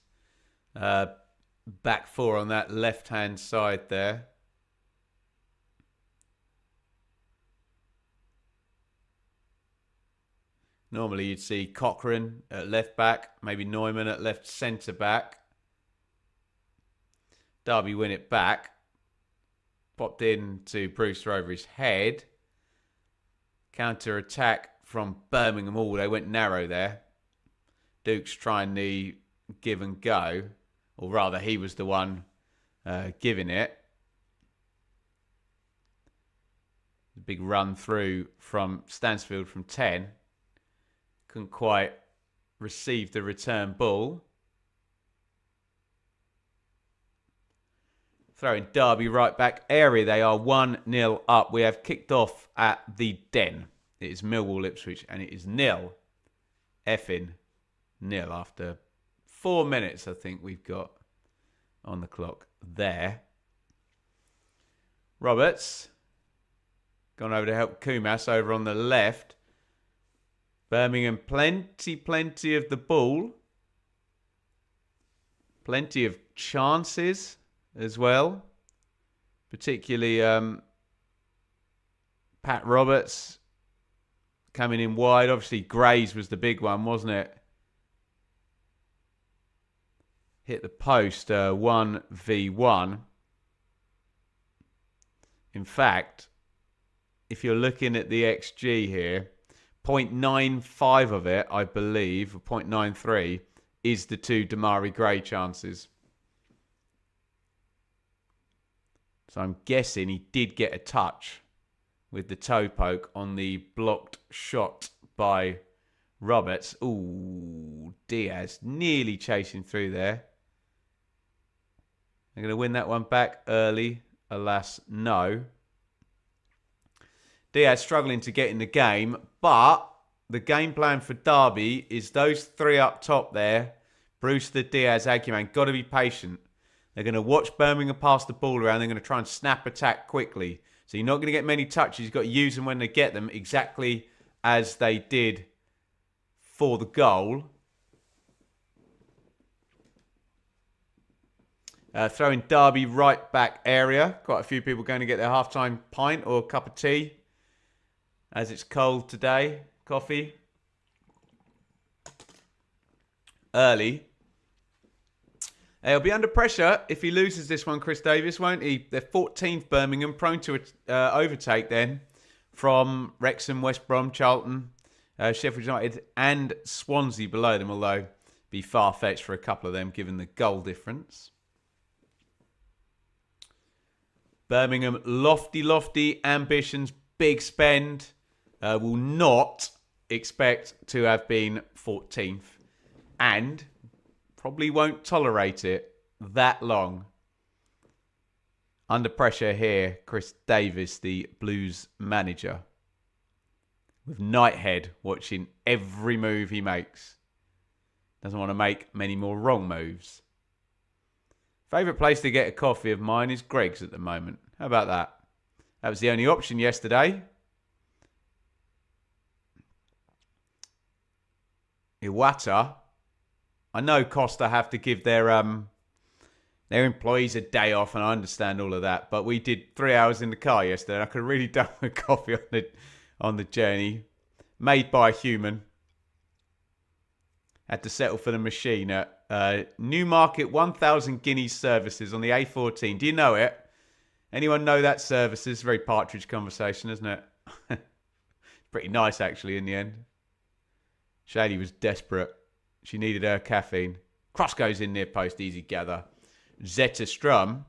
back 4 on that left-hand side there. Normally you'd see Cochrane at left back, maybe Neumann at left centre back. Derby win it back. Popped in to Brewster over his head. Counter attack from Birmingham. Oh, they went narrow there. Duke's trying the give and go. Or rather, he was the one giving it. Big run through from Stansfield from 10. Couldn't quite receive the return ball. Throwing Derby right back area. They are 1-0 up. We have kicked off at the Den. It is Millwall Ipswich and it is 0. Effing 0 after 4 minutes, I think we've got on the clock there. Roberts gone over to help Kumas over on the left. Birmingham plenty of the ball. Plenty of chances as well. Particularly Pat Roberts coming in wide. Obviously Gray's was the big one, wasn't it? Hit the post 1v1. In fact, if you're looking at the XG here, 0.95 of it, I believe, or 0.93, is the 2 Damari Gray chances. So I'm guessing he did get a touch with the toe poke on the blocked shot by Roberts. Ooh, Diaz nearly chasing through there. They're going to win that one back early. Alas, no. Diaz struggling to get in the game, but the game plan for Derby is those 3 up top there. Brewster, Diaz, Agyemang. Got to be patient. They're going to watch Birmingham pass the ball around. They're going to try and snap attack quickly. So you're not going to get many touches. You've got to use them when they get them, exactly as they did for the goal. Throwing Derby right back area. Quite a few people going to get their halftime pint or cup of tea. As it's cold today. Coffee. early. He'll be under pressure if he loses this one, Chris Davis, won't he? They're 14th Birmingham, prone to overtake then from Wrexham, West Brom, Charlton, Sheffield United and Swansea below them, although be far-fetched for a couple of them given the goal difference. Birmingham, lofty ambitions, big spend. Will not expect to have been 14th and probably won't tolerate it that long. Under pressure here, Chris Davis, the Blues manager, with Knighthead watching every move he makes. Doesn't want to make many more wrong moves. Favourite place to get a coffee of mine is Greg's at the moment. How about that? That was the only option yesterday. Iwata. I know Costa have to give their employees a day off, and I understand all of that. But we did 3 hours in the car yesterday, and I could have really done with coffee on the journey. Made by a human. Had to settle for the machine at Newmarket 1000 Guineas Services on the A14. Do you know it? Anyone know that services? Very Partridge conversation, isn't it? Pretty nice, actually, in the end. Shady was desperate. She needed her caffeine. Cross goes in near post, easy gather. Zetterstrom.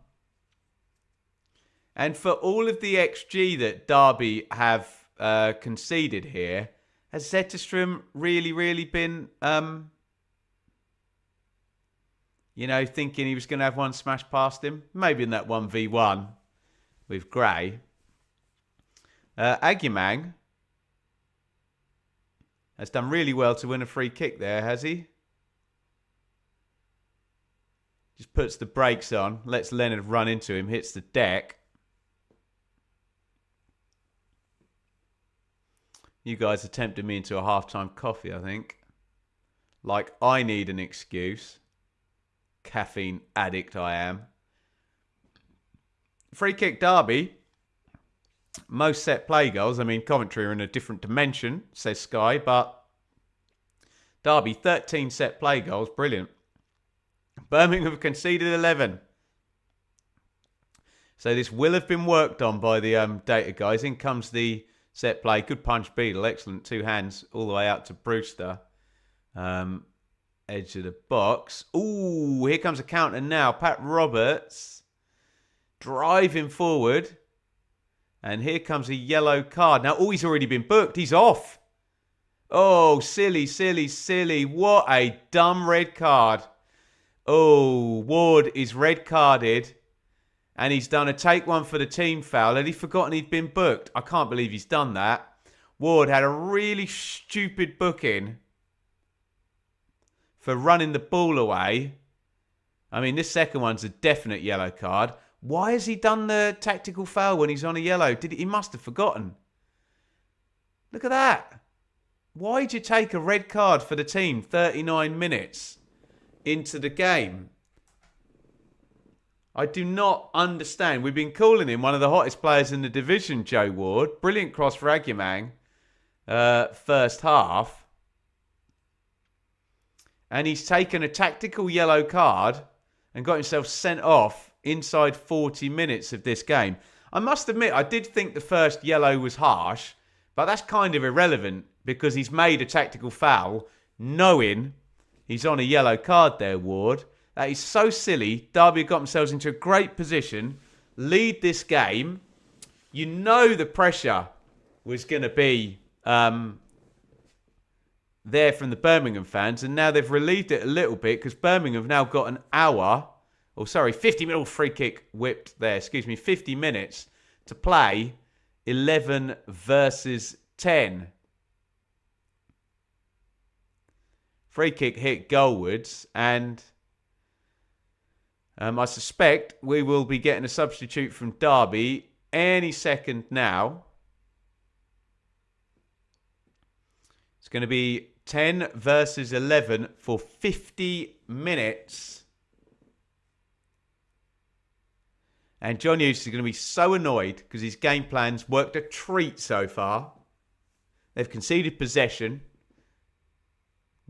And for all of the XG that Derby have conceded here, has Zetterstrom really been, thinking he was going to have one smashed past him? Maybe in that 1v1 with Gray. Agyemang has done really well to win a free kick there, has he? Just puts the brakes on, lets Leonard run into him, hits the deck. You guys are tempting me into a halftime coffee, I think. Like I need an excuse. Caffeine addict I am. Free kick Derby. Most set play goals. I mean, Coventry are in a different dimension, says Sky, but Derby, 13 set play goals. Brilliant. Birmingham have conceded 11. So this will have been worked on by the data guys. In comes the set play. Good punch Beadle. Excellent. Two hands all the way out to Brewster. Edge of the box. Ooh, here comes a counter now. Pat Roberts driving forward. And here comes a yellow card. Now, he's already been booked. He's off. Oh, silly. What a dumb red card. Oh, Ward is red carded. And he's done a take one for the team foul. Had he forgotten he'd been booked? I can't believe he's done that. Ward had a really stupid booking for running the ball away. I mean, this second one's a definite yellow card. Why has he done the tactical foul when he's on a yellow? He must have forgotten. Look at that. Why'd you take a red card for the team 39 minutes into the game? I do not understand. We've been calling him one of the hottest players in the division, Joe Ward. Brilliant cross for Agyemang. First half. And he's taken a tactical yellow card and got himself sent off inside 40 minutes of this game. I must admit, I did think the first yellow was harsh, but that's kind of irrelevant because he's made a tactical foul knowing he's on a yellow card there, Ward. That is so silly. Derby got themselves into a great position, lead this game. You know the pressure was going to be there from the Birmingham fans, and now they've relieved it a little bit because Birmingham have now got an hour, 50 minutes, free kick whipped there, 50 minutes to play 11 versus 10. Free kick hit goalwards, and I suspect we will be getting a substitute from Derby any second now. It's going to be 10 versus 11 for 50 minutes. And John Hughes is going to be so annoyed because his game plan's worked a treat so far. They've conceded possession.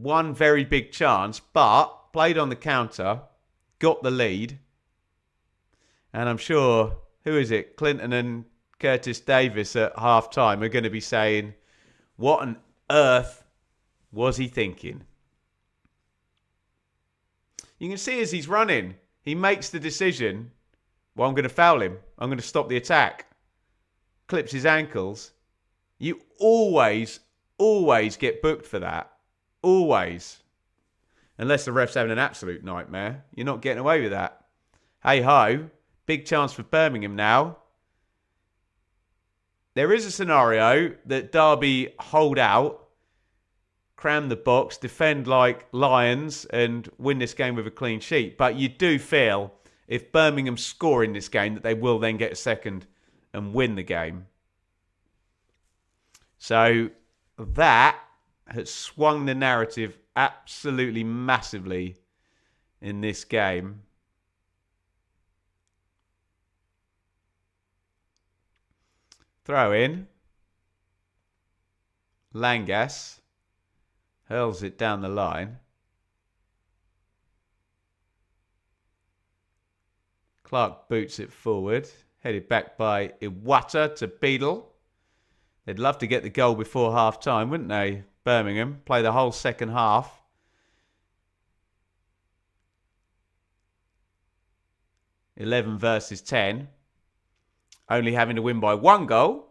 one very big chance, but played on the counter, got the lead. And I'm sure, who is it? Clinton and Curtis Davis at half-time are going to be saying, what on earth was he thinking? You can see as he's running, he makes the decision, well, I'm going to foul him. I'm going to stop the attack. Clips his ankles. You always get booked for that. Always. Unless the ref's having an absolute nightmare. You're not getting away with that. Hey-ho. Big chance for Birmingham now. There is a scenario that Derby hold out, cram the box, defend like lions, and win this game with a clean sheet. But you do feel, if Birmingham score in this game, that they will then get a second and win the game. So that has swung the narrative absolutely massively in this game. Throw in. Langas hurls it down the line. Clark boots it forward. Headed back by Iwata to Beadle. They'd love to get the goal before half-time, wouldn't they? Birmingham play the whole second half. (11 versus 10). Only having to win by 1 goal.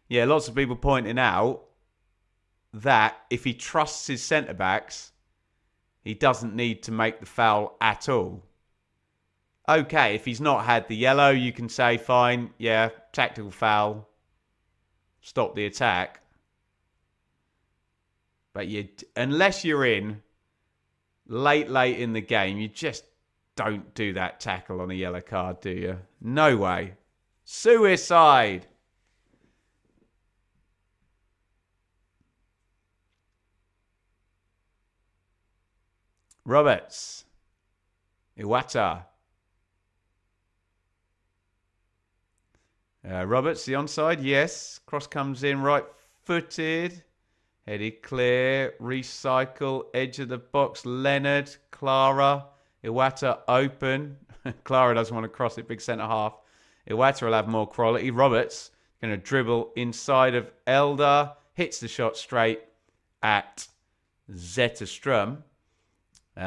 Yeah, lots of people pointing out that if he trusts his centre-backs, he doesn't need to make the foul at all. Okay, if he's not had the yellow, you can say, fine, yeah, tactical foul, stop the attack. But unless you're in late in the game, you just don't do that tackle on a yellow card, do you? No way. Suicide. Roberts. Iwata. Roberts, the onside, yes. Cross comes in right-footed. Headed clear. Recycle. Edge of the box. Leonard. Clara. Iwata open. Clara doesn't want to cross it. Big centre-half. Iwata will have more quality. Roberts going to dribble inside of Elder. Hits the shot straight at Zetterstrom.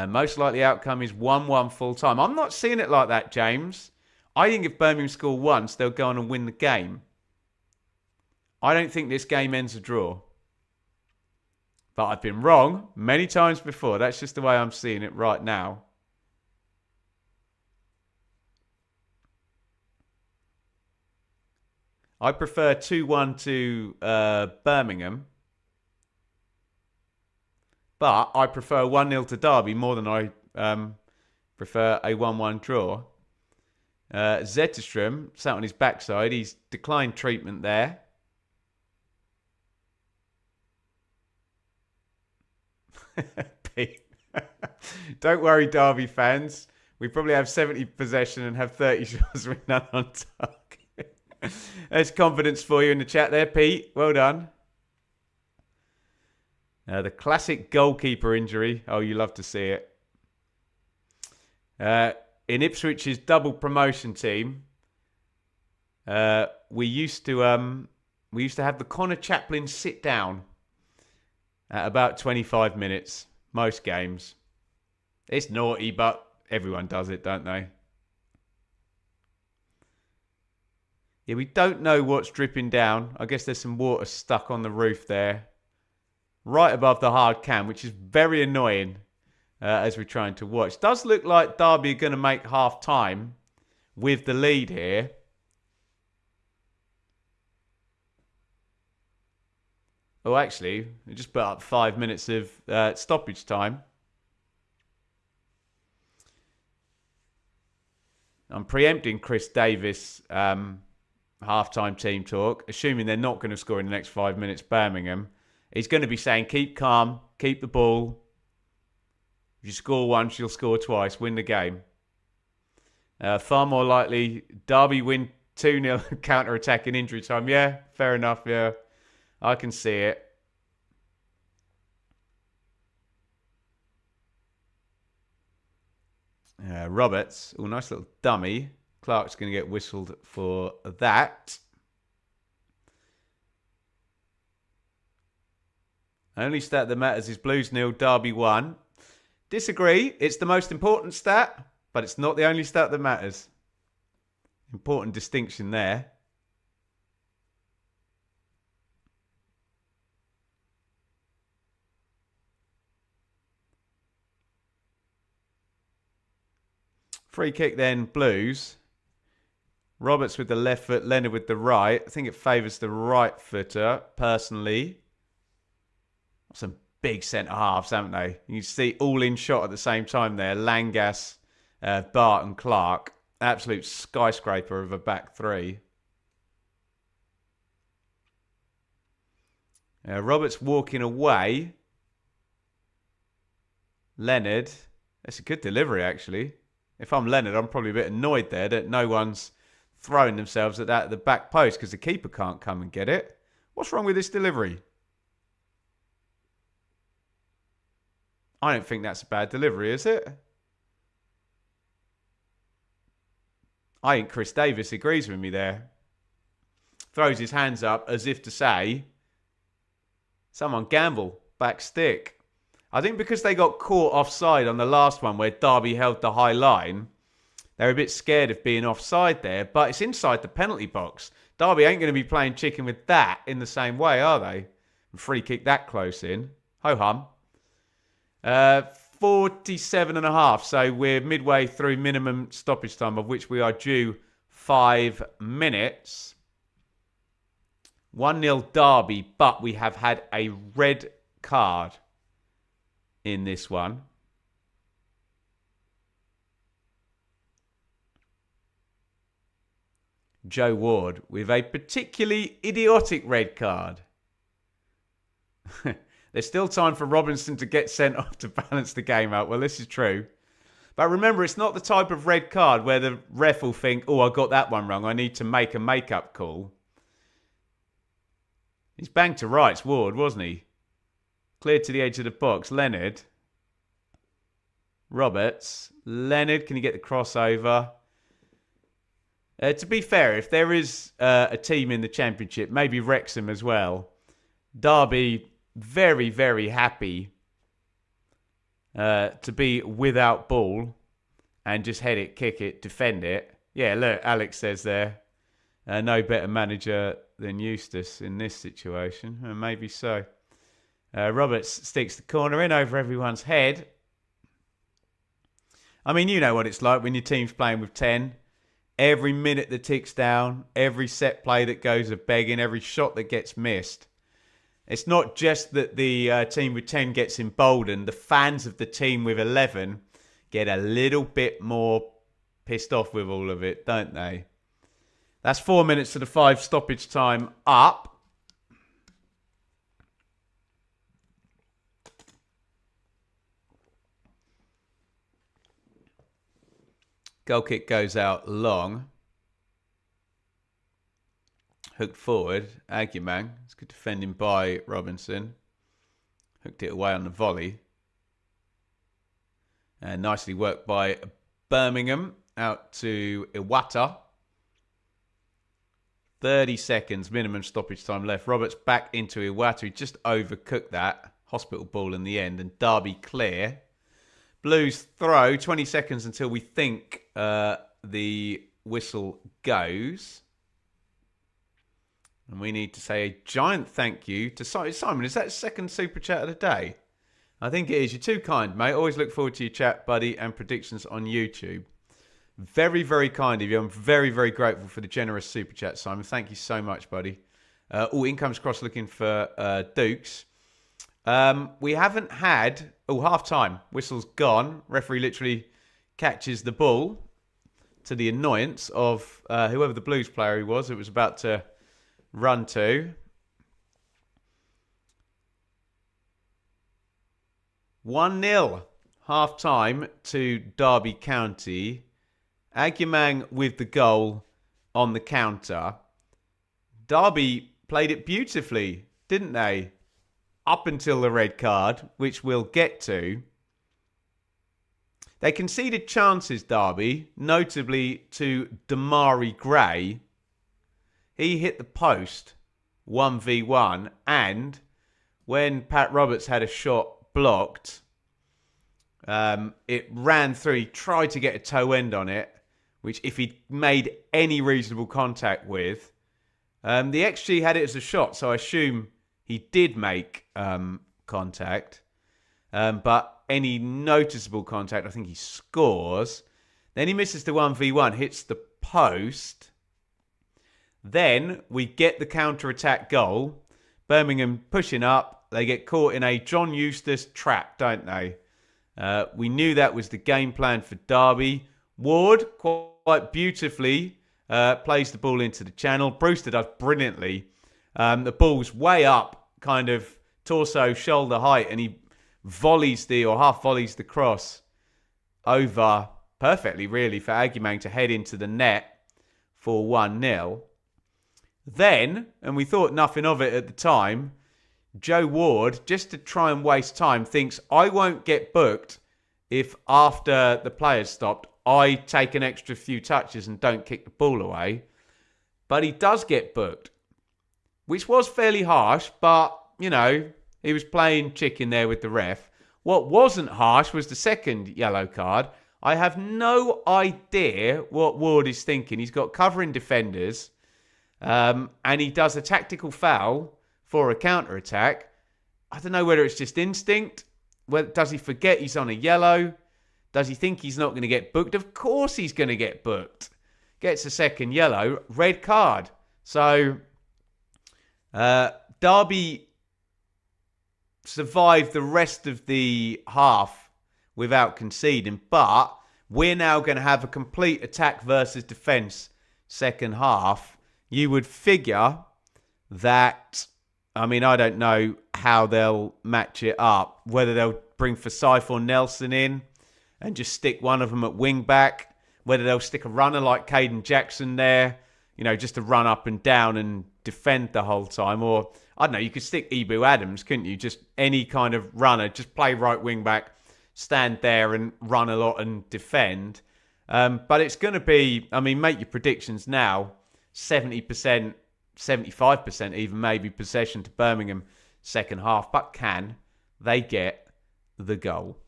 Most likely outcome is 1-1 full time. I'm not seeing it like that, James. I think if Birmingham score once, they'll go on and win the game. I don't think this game ends a draw. But I've been wrong many times before. That's just the way I'm seeing it right now. I prefer 2-1 to Birmingham. But I prefer 1-0 to Derby more than I prefer a 1-1 draw. Zetterstrom sat on his backside. He's declined treatment there. Pete. Don't worry, Derby fans. We probably have 70 possession and have 30 shots with none on target. There's confidence for you in the chat there, Pete. Well done. The classic goalkeeper injury. Oh, you love to see it. In Ipswich's double promotion team, we used to have the Connor Chaplin sit down at about 25 minutes most games. It's naughty, but everyone does it, don't they? Yeah, we don't know what's dripping down. I guess there's some water stuck on the roof there, right above the hard cam, which is very annoying as we're trying to watch. Does look like Derby are going to make half time with the lead here. Oh, actually, we just put up 5 minutes of stoppage time. I'm preempting Chris Davis half-time team talk, assuming they're not going to score in the next 5 minutes, Birmingham. He's going to be saying, keep calm, keep the ball. If you score once, you'll score twice, win the game. Far more likely, Derby win 2-0 counter-attack in injury time. Yeah, fair enough, yeah. I can see it. Roberts. Oh, nice little dummy. Clark's going to get whistled for that. Only stat that matters is Blues 0, Derby 1. Disagree. It's the most important stat, but it's not the only stat that matters. Important distinction there. Free kick then, Blues. Roberts with the left foot, Leonard with the right. I think it favours the right footer, personally. Some big centre halves, haven't they? You see all in shot at the same time there. Langas, Bart and Clark. Absolute skyscraper of a back three. Roberts walking away. Leonard. That's a good delivery, actually. If I'm Leonard, I'm probably a bit annoyed there that no one's throwing themselves at that at the back post because the keeper can't come and get it. What's wrong with this delivery? I don't think that's a bad delivery, is it? I think Chris Davis agrees with me there. Throws his hands up as if to say, someone gamble, back stick. I think because they got caught offside on the last one where Derby held the high line, they're a bit scared of being offside there, but it's inside the penalty box. Derby ain't going to be playing chicken with that in the same way, are they? Free kick that close in. Ho-hum. 47.5. So we're midway through minimum stoppage time, of which we are due 5 minutes. 1-0 Derby, but we have had a red card in this one. Joe Ward with a particularly idiotic red card. There's still time for Robinson to get sent off to balance the game out. Well, this is true. But remember, it's not the type of red card where the ref will think, oh, I got that one wrong. I need to make a make-up call. He's banged to rights, Ward, wasn't he? Cleared to the edge of the box. Leonard. Roberts. Leonard, can he get the crossover? To be fair, if there is a team in the Championship, maybe Wrexham as well, Derby very, very happy to be without ball and just head it, kick it, defend it. Yeah, look, Alex says there, no better manager than Eustace in this situation. Maybe so. Roberts sticks the corner in over everyone's head. I mean, you know what it's like when your team's playing with 10. Every minute that ticks down, every set play that goes a begging, every shot that gets missed. It's not just that the team with 10 gets emboldened. The fans of the team with 11 get a little bit more pissed off with all of it, don't they? That's 4 minutes to the 5 stoppage time up. Goal kick goes out long. Hooked forward. Aguiman. It's good defending by Robinson. Hooked it away on the volley. And nicely worked by Birmingham. Out to Iwata. 30 seconds minimum stoppage time left. Roberts back into Iwata. He just overcooked that. Hospital ball in the end. And Derby clear. Blues throw. 20 seconds until we think the whistle goes. And we need to say a giant thank you to Simon. Simon, is that second super chat of the day? I think it is. You're too kind, mate. Always look forward to your chat, buddy, and predictions on YouTube. Very, very kind of you. I'm very, very grateful for the generous super chat, Simon. Thank you so much, buddy. In comes Cross looking for Dukes. We haven't had... Oh, half-time. Whistle's gone. Referee literally catches the ball to the annoyance of whoever the Blues player he was. It was about to run to. 1-0. Half-time to Derby County. Aguiman with the goal on the counter. Derby played it beautifully didn't they? Up until the red card, which we'll get to. They conceded chances, Derby, notably to Damari Gray. He hit the post 1v1, and when Pat Roberts had a shot blocked, it ran through. He tried to get a toe end on it, which if he'd made any reasonable contact with, the XG had it as a shot, so I assume he did make contact. But any noticeable contact, I think he scores. Then he misses the 1v1, hits the post. Then we get the counter-attack goal. Birmingham pushing up. They get caught in a John Eustace trap, don't they? We knew that was the game plan for Derby. Ward quite beautifully plays the ball into the channel. Brewster does brilliantly. The ball's way up, kind of torso, shoulder height, and he volleys half volleys the cross over perfectly, really, for Aguimang to head into the net for 1-0. Then, and we thought nothing of it at the time, Joe Ward, just to try and waste time, thinks, I won't get booked if after the players stopped, I take an extra few touches and don't kick the ball away. But he does get booked, which was fairly harsh, but, you know, he was playing chicken there with the ref. What wasn't harsh was the second yellow card. I have no idea what Ward is thinking. He's got covering defenders, and he does a tactical foul for a counter-attack. I don't know whether it's just instinct. Does he forget he's on a yellow? Does he think he's not going to get booked? Of course he's going to get booked. Gets a second yellow, red card. So, Derby survived the rest of the half without conceding, but we're now going to have a complete attack versus defence second half. You would figure that, I mean, I don't know how they'll match it up, whether they'll bring Forsyth or Nelson in and just stick one of them at wing back, whether they'll stick a runner like Caden Jackson there, you know, just to run up and down and defend the whole time. Or, I don't know, you could stick Ibu Adams, couldn't you? Just any kind of runner, just play right wing back, stand there and run a lot and defend. But it's going to be, I mean, make your predictions now, 70%, 75% even maybe possession to Birmingham second half. But can they get the goal?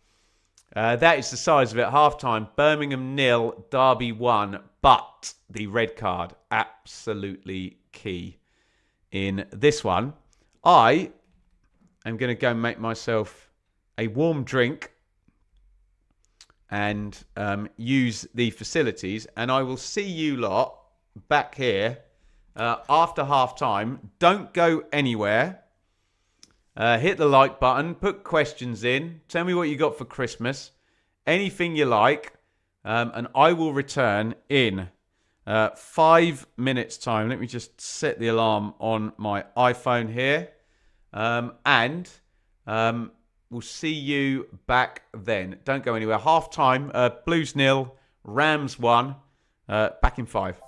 That is the size of it. Half-time, Birmingham 0, Derby 1. But the red card, absolutely key in this one. I am going to go and make myself a warm drink and use the facilities. And I will see you lot back here after half-time. Don't go anywhere. Hit the like button. Put questions in. Tell me what you got for Christmas. Anything you like. And I will return in 5 minutes' time. Let me just set the alarm on my iPhone here. And we'll see you back then. Don't go anywhere. Half-time. Blues 0. Rams 1. Back in 5.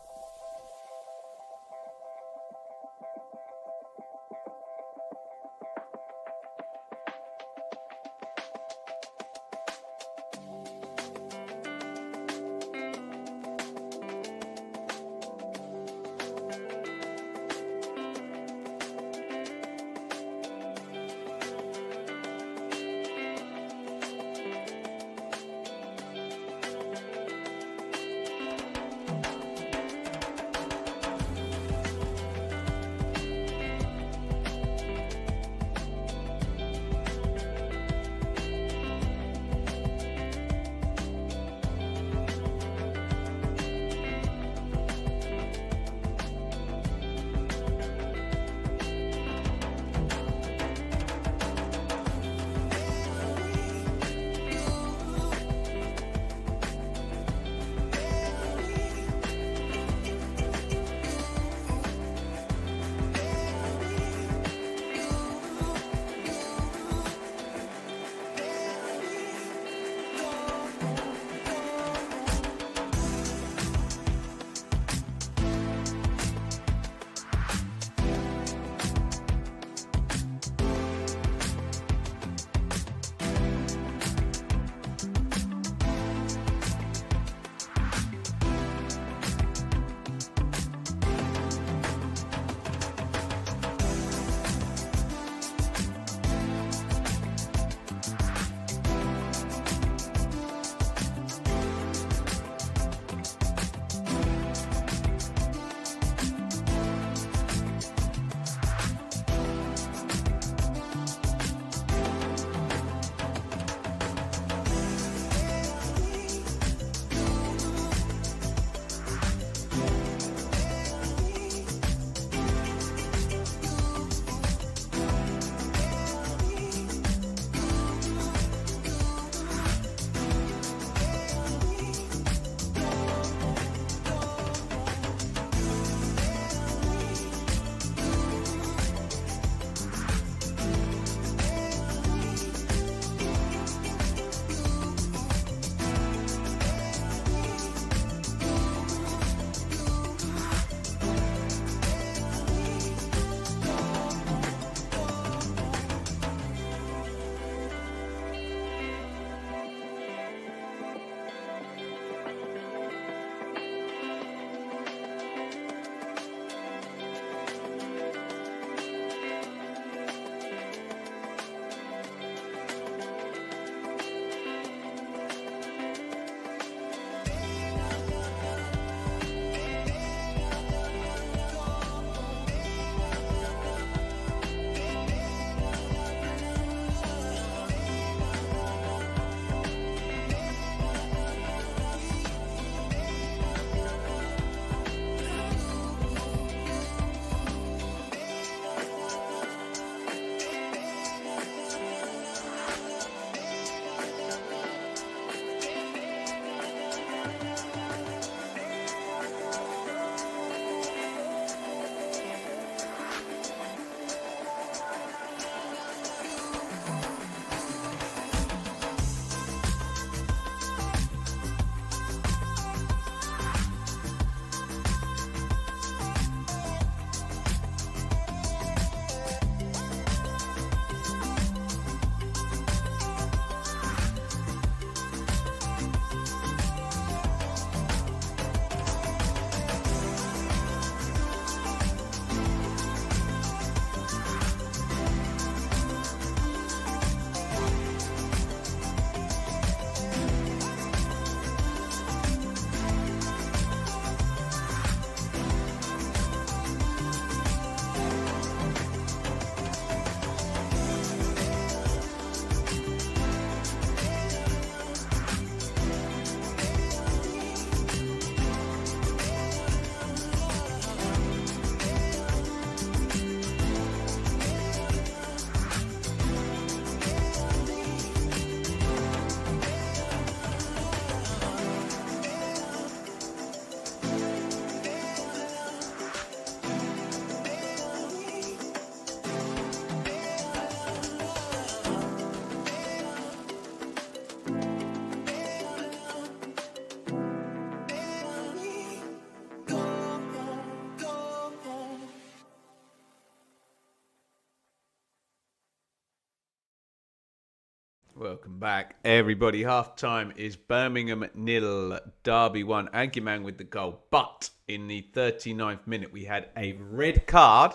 Welcome back, everybody. Half time is Birmingham 0, Derby 1. Aguiman with the goal. But in the 39th minute, we had a red card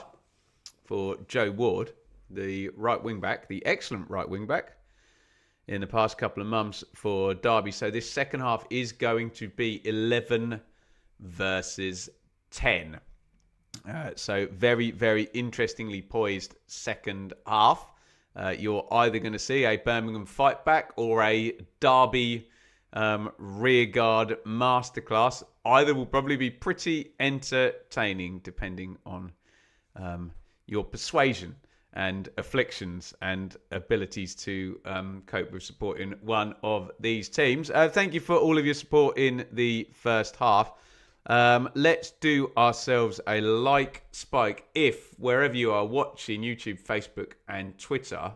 for Joe Ward, the right wing back, the excellent right wing back in the past couple of months for Derby. So this second half is going to be 11 versus 10. So very, very interestingly poised second half. You're either going to see a Birmingham fight back or a Derby rearguard masterclass. Either will probably be pretty entertaining depending on your persuasion and afflictions and abilities to cope with supporting one of these teams. Thank you for all of your support in the first half. Let's do ourselves a like spike if, wherever you are watching, YouTube, Facebook and Twitter,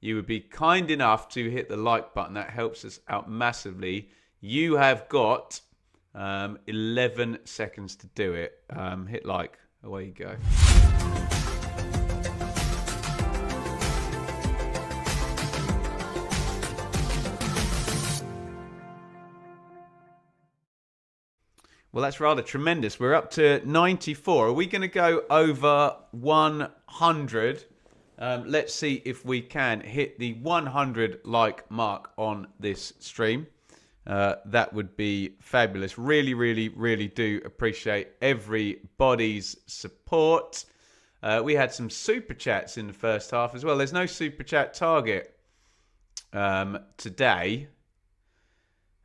you would be kind enough to hit the like button. That helps us out massively. You have got 11 seconds to do it. Hit like. Away you go. Well, that's rather tremendous. We're up to 94. Are we going to go over 100? Let's see if we can hit the 100 like mark on this stream. That would be fabulous. Really, really, really do appreciate everybody's support. We had some super chats in the first half as well. There's no super chat target today.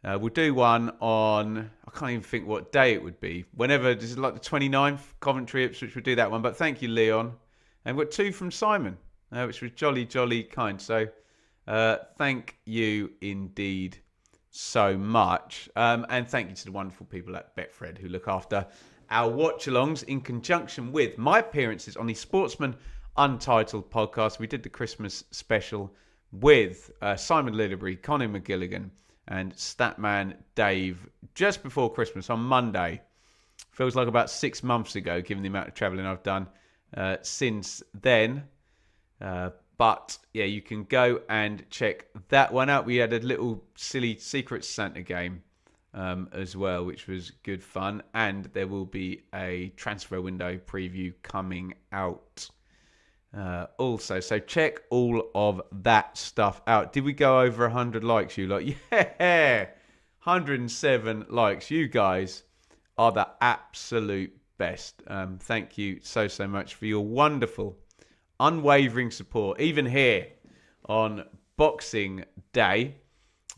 We'll do one on, I can't even think what day it would be. Whenever, this is like the 29th, Coventry Ipswich, we'll do that one. But thank you, Leon. And we've got 2 from Simon, which was jolly, jolly kind. So thank you indeed so much. And thank you to the wonderful people at Betfred who look after our watch-alongs in conjunction with my appearances on the Sportsman Untitled podcast. We did the Christmas special with Simon Liderbury, Conor McGilligan, and Statman Dave just before Christmas on Monday. Feels like about 6 months ago, given the amount of travelling I've done since then. But yeah, you can go and check that one out. We had a little silly Secret Santa game as well, which was good fun. And there will be a transfer window preview coming out also. So check all of that stuff out. Did we go over 100 likes, you lot? Yeah, 107 likes. You guys are the absolute best. Thank you so much for your wonderful, unwavering support, even here on Boxing Day.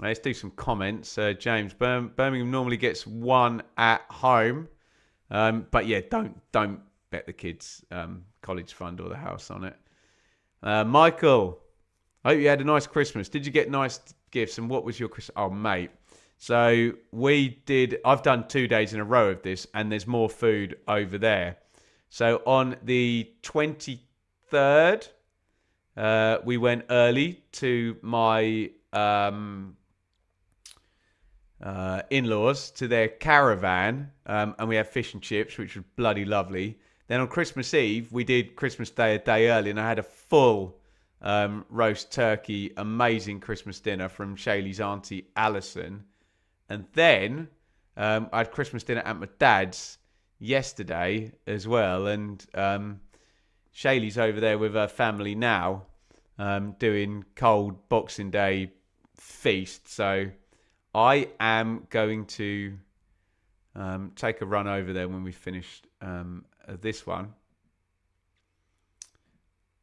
Let's do some comments. James, Birmingham normally gets 1 at home, but yeah, don't bet the kids' college fund or the house on it. Michael, I hope you had a nice Christmas. Did you get nice gifts? And what was your Christmas? Oh, mate. So I've done 2 days in a row of this, and there's more food over there. So on the 23rd, we went early to my in-laws, to their caravan, and we had fish and chips, which was bloody lovely. Then on Christmas Eve, we did Christmas Day a day early, and I had a full roast turkey, amazing Christmas dinner from Shaylee's auntie Alison. And then I had Christmas dinner at my dad's yesterday as well. And Shaylee's over there with her family now, doing cold Boxing Day feast. So I am going to take a run over there when we finished this one.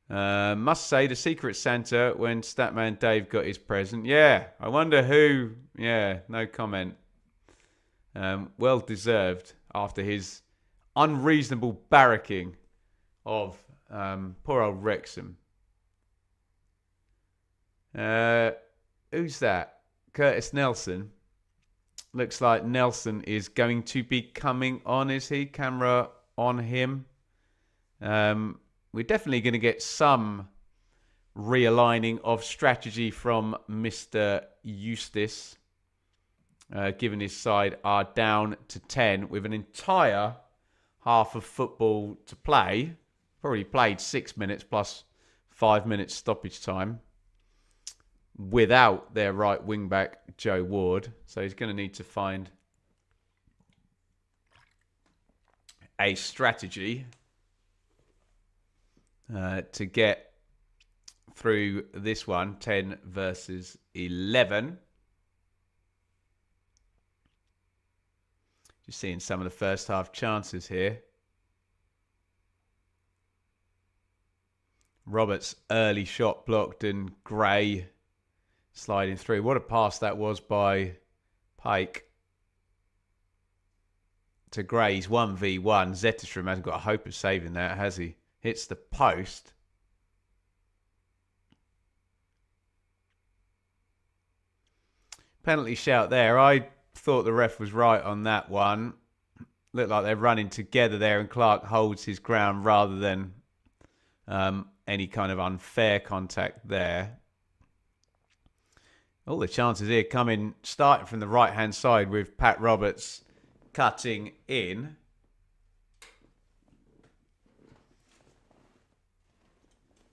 Must say, the Secret Santa when Statman Dave got his present. Yeah, I wonder who. Yeah, no comment. Well deserved after his unreasonable barracking of poor old Wrexham. Who's that? Curtis Nelson. Looks like Nelson is going to be coming on, is he? Camera on him. We're definitely going to get some realigning of strategy from Mr. Eustace, given his side are down to 10 with an entire half of football to play. Probably played 6 minutes plus 5 minutes stoppage time. without their right wing back, Joe Ward. So he's going to need to find a strategy to get through this one, 10 versus 11. Just seeing some of the first half chances here. Roberts' early shot blocked and Gray sliding through. What a pass that was by Pike to Gray's 1v1. Zetterstrom hasn't got a hope of saving that, has he? Hits the post. Penalty shout there. I thought the ref was right on that one. Looked like they're running together there and Clark holds his ground rather than any kind of unfair contact there. All the chances here coming, starting from the right-hand side with Pat Roberts cutting in.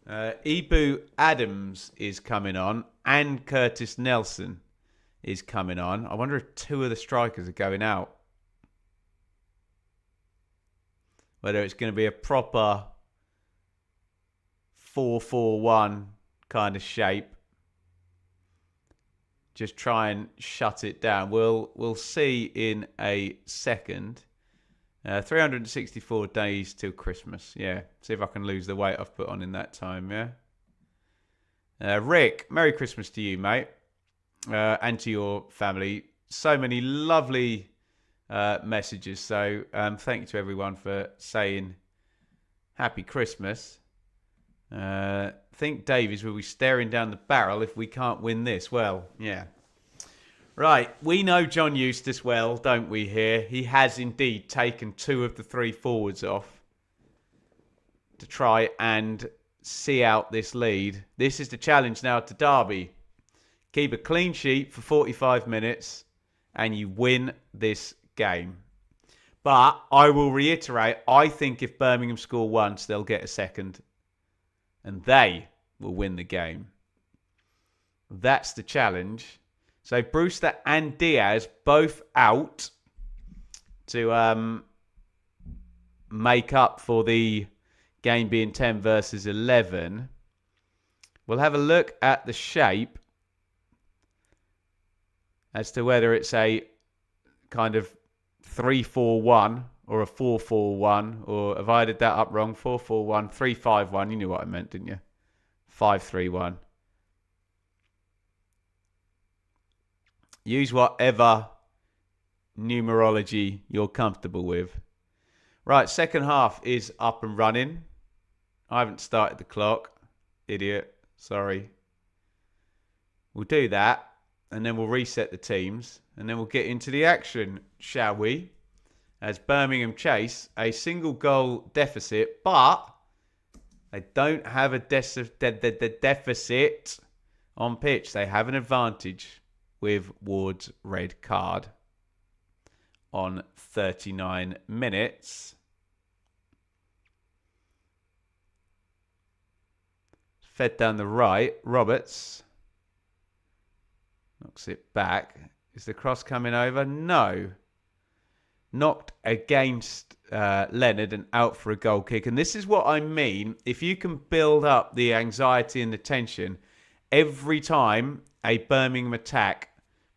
Ibu Adams is coming on and Curtis Nelson is coming on. I wonder if two of the strikers are going out. Whether it's going to be a proper 4-4-1 kind of shape. Just try and shut it down. We'll see in a second. 364 days till Christmas. Yeah. See if I can lose the weight I've put on in that time, yeah? Rick, Merry Christmas to you, mate. And to your family. So many lovely messages. So thank you to everyone for saying Happy Christmas. Think Davies will be staring down the barrel if we can't win this. Well, yeah. Right, we know John Eustace well, don't we here? He has indeed taken two of the three forwards off to try and see out this lead. This is the challenge now to Derby. Keep a clean sheet for 45 minutes and you win this game. But I will reiterate, I think if Birmingham score once, they'll get a second. And they will win the game. That's the challenge. So Brewster and Diaz both out to make up for the game being 10 versus 11. We'll have a look at the shape as to whether it's a kind of 3-4-1 or a 4-4-1, or have I did that up wrong? 4-4-1, 3-5-1. You knew what I meant, didn't you? 5-3-1. Use whatever numerology you're comfortable with. Right, second half is up and running. I haven't started the clock. Idiot. Sorry. We'll do that, and then we'll reset the teams, and then we'll get into the action, shall we? As Birmingham chase a single goal deficit, but they don't have a deficit on pitch. They have an advantage with Ward's red card on 39 minutes. Fed down the right. Roberts knocks it back. Is the cross coming over? No. Knocked against Leonard and out for a goal kick. And this is what I mean. If you can build up the anxiety and the tension every time a Birmingham attack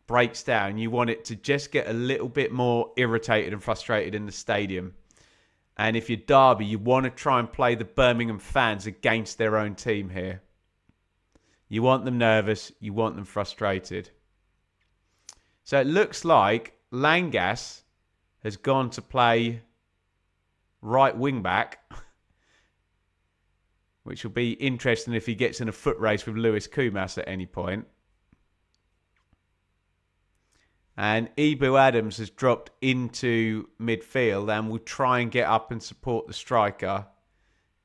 breaks down, you want it to just get a little bit more irritated and frustrated in the stadium. And if you're Derby, you want to try and play the Birmingham fans against their own team here. You want them nervous. You want them frustrated. So it looks like Langas has gone to play right wing back, which will be interesting if he gets in a foot race with Lewis Kumas at any point. And Ibu Adams has dropped into midfield and will try and get up and support the striker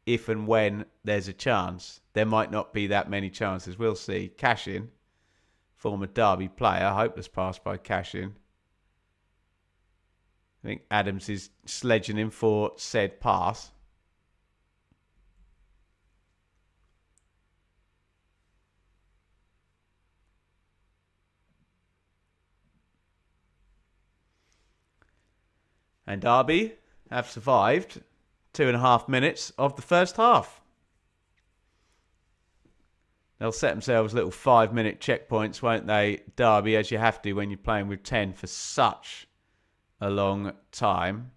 if and when there's a chance. There might not be that many chances. We'll see. Cashin, former Derby player. Hopeless pass by Cashin. I think Adams is sledging him for said pass. And Derby have survived 2.5 minutes of the first half. They'll set themselves little 5-minute checkpoints, won't they, Derby, as you have to when you're playing with 10 for such a long time.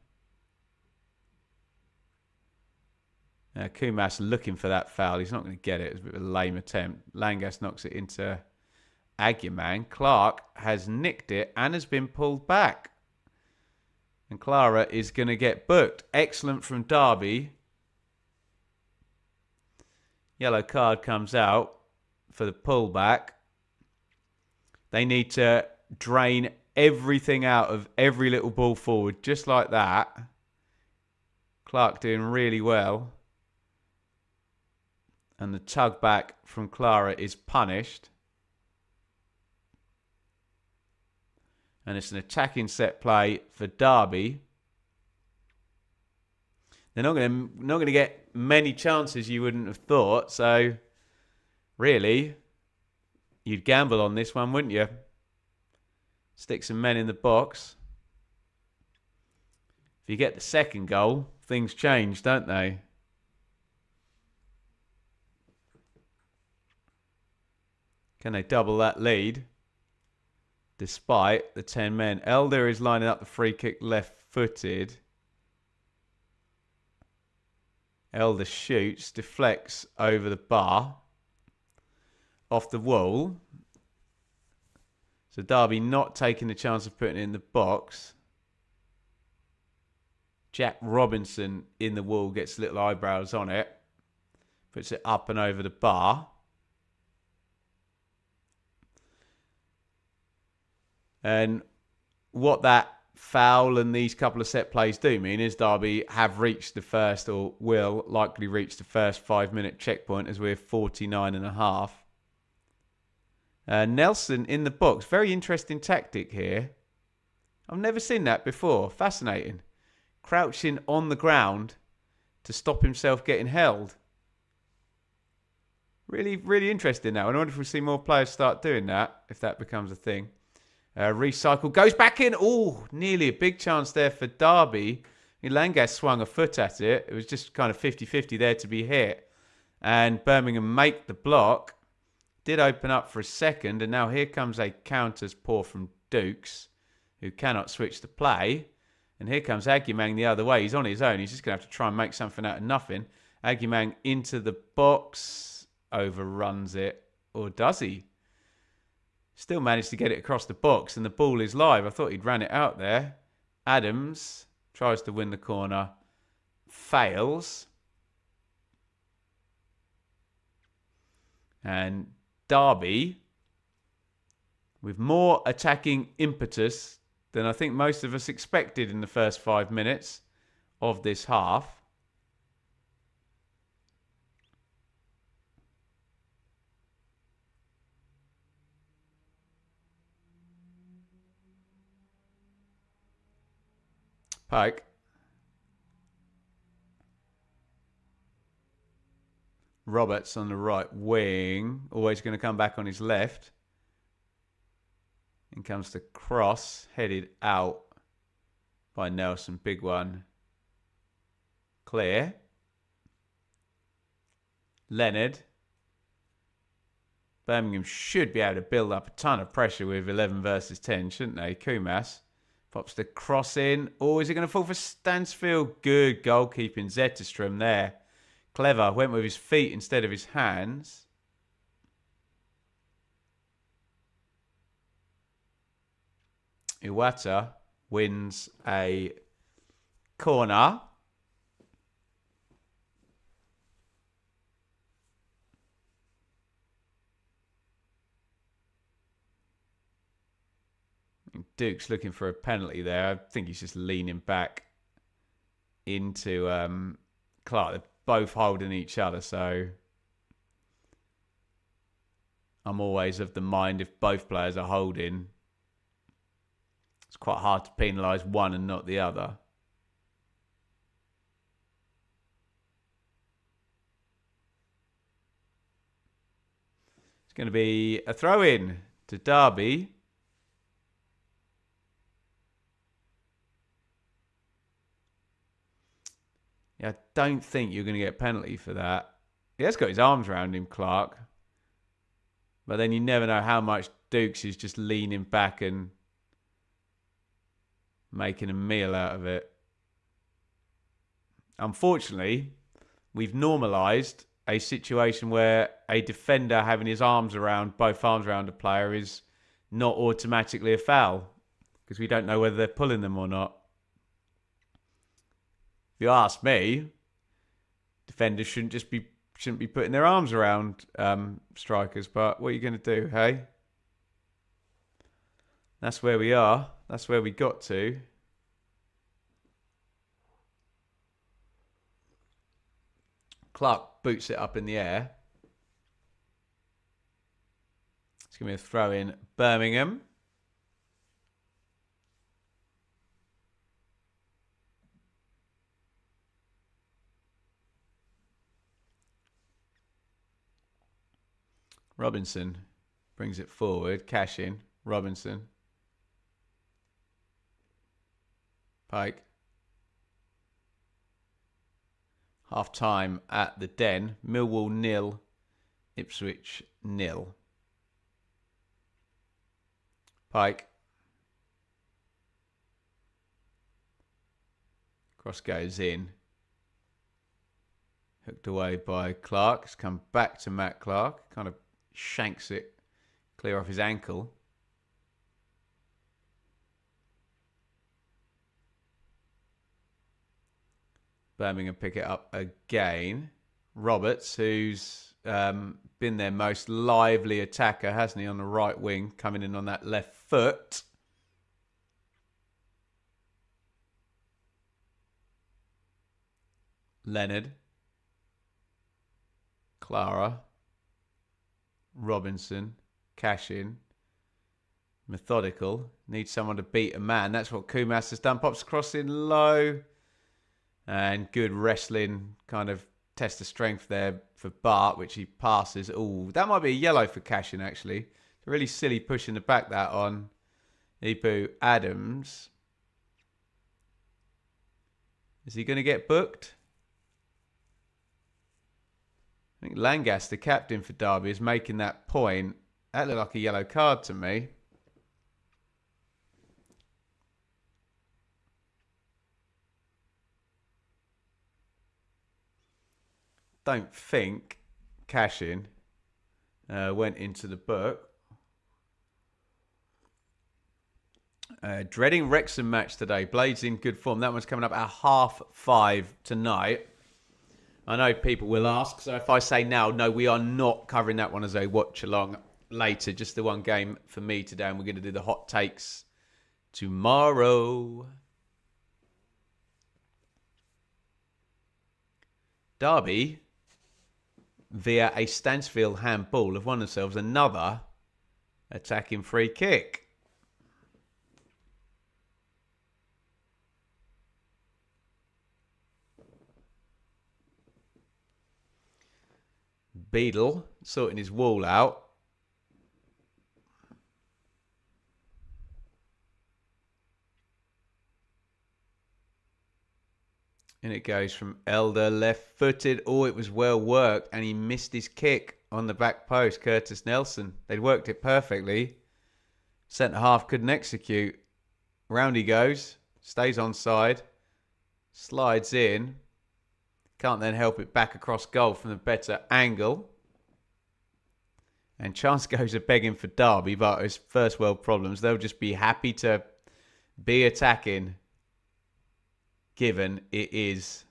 Now, Kumas looking for that foul. He's not going to get it. It was a bit of a lame attempt. Langas knocks it into Aguiman. Clark has nicked it and has been pulled back. And Clara is going to get booked. Excellent from Derby. Yellow card comes out for the pullback. They need to drain everything out of every little ball forward, just like that. Clark doing really well. And the tug back from Clara is punished. And it's an attacking set play for Derby. They're not going to get many chances, you wouldn't have thought. So, really, you'd gamble on this one, wouldn't you? Stick some men in the box. If you get the second goal, things change, don't they? Can they double that lead? Despite the 10 men. Elder is lining up the free kick left-footed. Elder shoots, deflects over the bar. Off the wall. So Derby not taking the chance of putting it in the box. Jack Robinson in the wall gets little eyebrows on it. Puts it up and over the bar. And what that foul and these couple of set plays do mean is Derby have reached the first, or will likely reach the first 5-minute checkpoint as we're 49.5. Nelson in the box. Very interesting tactic here. I've never seen that before. Fascinating. Crouching on the ground to stop himself getting held. Really, really interesting now. I wonder if we'll see more players start doing that, if that becomes a thing. Recycle goes back in. Oh, nearly a big chance there for Derby. Langas swung a foot at it. It was just kind of 50-50 there to be hit. And Birmingham make the block. Did open up for a second. And now here comes a counters pour from Dukes, who cannot switch the play. And here comes Aguiman the other way. He's on his own. He's just going to have to try and make something out of nothing. Aguiman into the box. Overruns it. Or does he? Still managed to get it across the box, and the ball is live. I thought he'd ran it out there. Adams tries to win the corner. Fails. And Derby, with more attacking impetus than I think most of us expected in the first 5 minutes of this half. Pike. Roberts on the right wing. Always going to come back on his left. In comes the cross. Headed out by Nelson. Big one. Clear. Leonard. Birmingham should be able to build up a ton of pressure with 11 versus 10, shouldn't they? Kumas. Pops the cross in. Oh, is it going to fall for Stansfield? Good goalkeeping. Zetterstrom there. Clever. Went with his feet instead of his hands. Iwata wins a corner. Duke's looking for a penalty there. I think he's just leaning back into Clark. They're both holding each other, so I'm always of the mind if both players are holding, it's quite hard to penalise one and not the other. It's going to be a throw-in to Derby. Yeah, I don't think you're going to get a penalty for that. He has got his arms around him, Clark. But then you never know how much Dukes is just leaning back and making a meal out of it. Unfortunately, we've normalised a situation where a defender having his arms around, both arms around a player is not automatically a foul because we don't know whether they're pulling them or not. If you ask me, defenders shouldn't be putting their arms around strikers, but what are you going to do, hey? That's where we are. That's where we got to. Clark boots it up in the air. It's going to be a throw in Birmingham. Robinson brings it forward. Cash in. Robinson. Pike. Half time at the Den. Millwall 0. Ipswich 0. Pike. Cross goes in. Hooked away by Clark. It's come back to Matt Clark. Kind of shanks it clear off his ankle. Birmingham pick it up again. Roberts, who's been their most lively attacker, hasn't he, on the right wing, coming in on that left foot. Leonard. Clara. Robinson. Cash in. Methodical. Needs someone to beat a man. That's what Kumas has done. Pops across in low. And good wrestling, kind of test of strength there for Bart, which he passes. Oh, that might be a yellow for Cashin, actually. It's really silly pushing the back that on Ibu Adams. Is he going to get booked? I think Langas, the captain for Derby, is making that point. That looked like a yellow card to me. Don't think Cashin went into the book. Dreading Wrexham match today. Blades in good form. That one's coming up at 5:30 tonight. I know people will ask, so if I say now, no, we are not covering that one as a watch along later. Just the one game for me today, and we're going to do the hot takes tomorrow. Derby, via a Stansfield handball, have won themselves another attacking free kick. Beadle sorting his wall out. And it goes from Elder, left-footed. Oh, it was well worked. And he missed his kick on the back post, Curtis Nelson. They'd worked it perfectly. Centre-half couldn't execute. Round he goes. Stays onside. Slides in. Can't then help it back across goal from the better angle. And chance goes a begging for Derby, but his first world problems. They'll just be happy to be attacking, given it is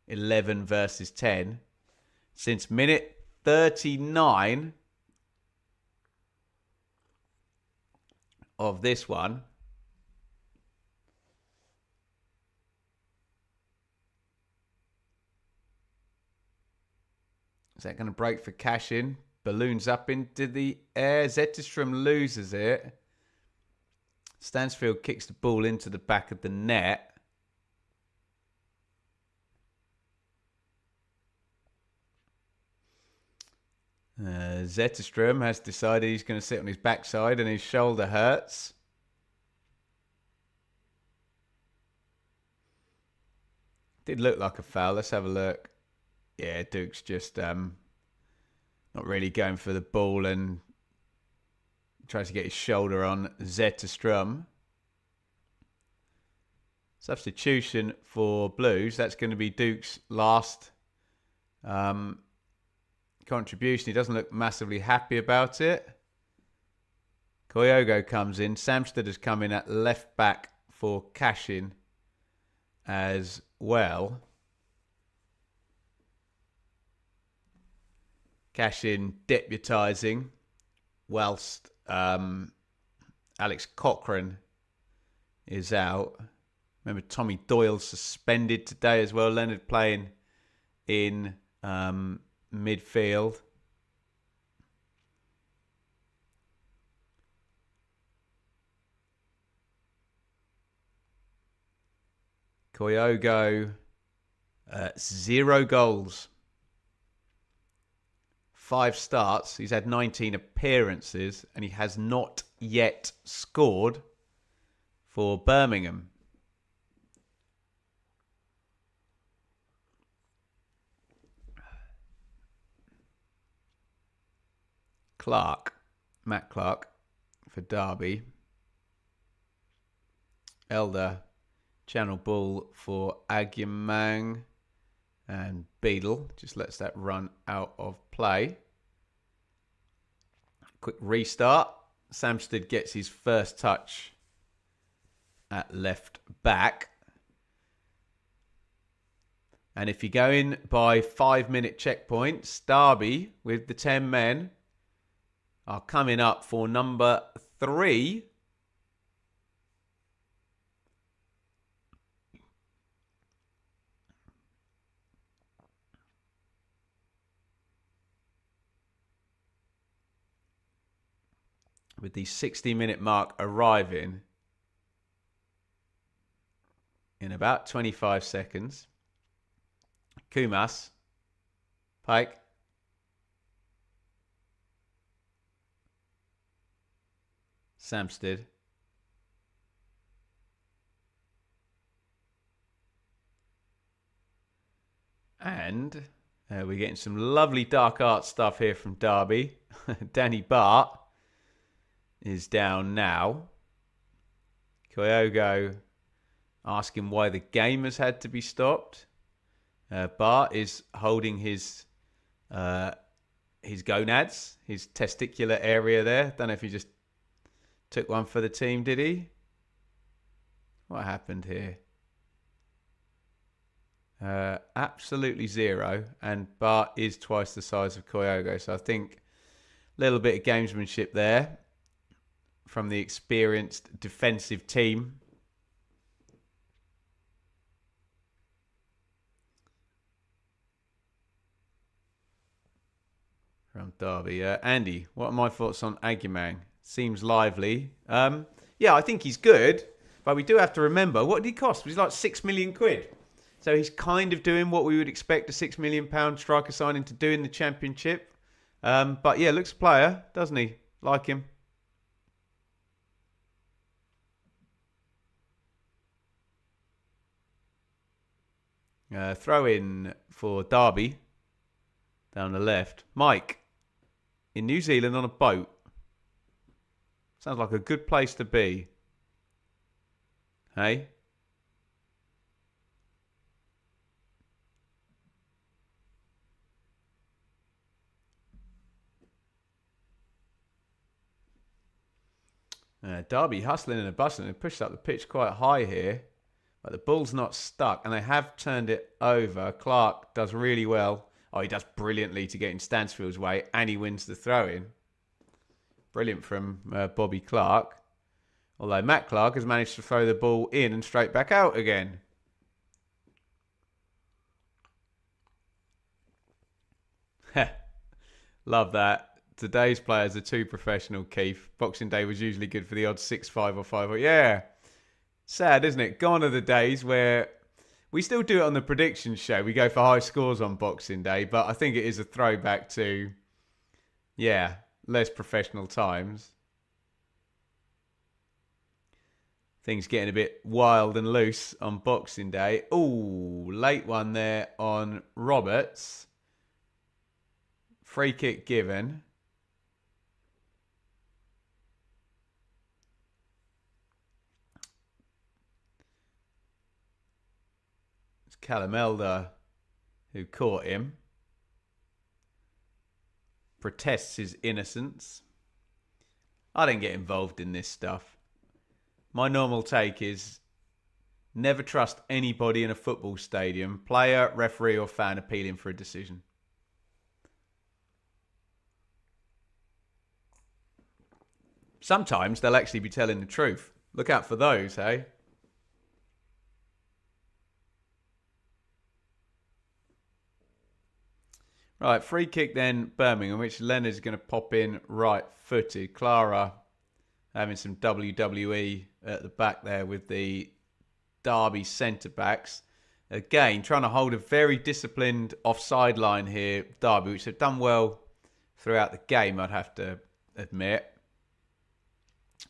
11 versus 10. Since minute 39 of this one. Is that going to break for Cashin? Balloons up into the air. Zetterstrom loses it. Stansfield kicks the ball into the back of the net. Zetterstrom has decided he's going to sit on his backside and his shoulder hurts. Did look like a foul. Let's have a look. Yeah, Duke's just not really going for the ball and tries to get his shoulder on Zetterstrom. Substitution for Blues. That's going to be Duke's last contribution. He doesn't look massively happy about it. Kyogo comes in. Samsted has come in at left back for Cashin as well. Cashin deputising whilst Alex Cochrane is out. Remember, Tommy Doyle's suspended today as well. Leonard playing in midfield. Kyogo, 0 goals. 5 starts. He's had 19 appearances and he has not yet scored for Birmingham. Matt Clark for Derby. Elder, Channel Bull for Agyemang. And Beadle just lets that run out of play. Quick restart. Samsted gets his first touch at left back. And if you go in by 5-minute checkpoints, Derby with the 10 men are coming up for number 3. With the 60-minute mark arriving in about 25 seconds. Kumas. Pike. Samsted. And we're getting some lovely dark art stuff here from Derby. Danny Bart is down now. Kyogo asking why the game has had to be stopped. Bart is holding his gonads, his testicular area there. Don't know if he just took one for the team, did he? What happened here? Absolutely 0. And Bart is twice the size of Kyogo. So I think a little bit of gamesmanship there from the experienced defensive team. From Derby. Andy, what are my thoughts on Agyemang? Seems lively. Yeah, I think he's good. But we do have to remember, what did he cost? Was he like 6 million quid? So he's kind of doing what we would expect a £6 million striker signing to do in the Championship. But yeah, looks a player, doesn't he? Like him. Throw in for Derby. Down the left. Mike. In New Zealand on a boat. Sounds like a good place to be. Hey? Derby hustling and bustling and pushed up the pitch quite high here. But the ball's not stuck and they have turned it over. Clark does really well. Oh, he does brilliantly to get in Stansfield's way and he wins the throw-in. Brilliant from Bobby Clark. Although Matt Clark has managed to throw the ball in and straight back out again. Love that. Today's players are too professional, Keith. Boxing Day was usually good for the odds 6-5 or 5. Yeah. Sad, isn't it? Gone are the days where we still do it on the prediction show. We go for high scores on Boxing Day, but I think it is a throwback to, yeah, less professional times. Things getting a bit wild and loose on Boxing Day. Ooh, late one there on Roberts. Free kick given. It's Callum Elder who caught him. Protests his innocence. I don't get involved in this stuff. My normal take is never trust anybody in a football stadium, player, referee or fan appealing for a decision. Sometimes they'll actually be telling the truth. Look out for those, hey? Right, free kick then, Birmingham, which Leonard's going to pop in right-footed. Clara having some WWE at the back there with the Derby centre-backs. Again, trying to hold a very disciplined offside line here, Derby, which have done well throughout the game, I'd have to admit.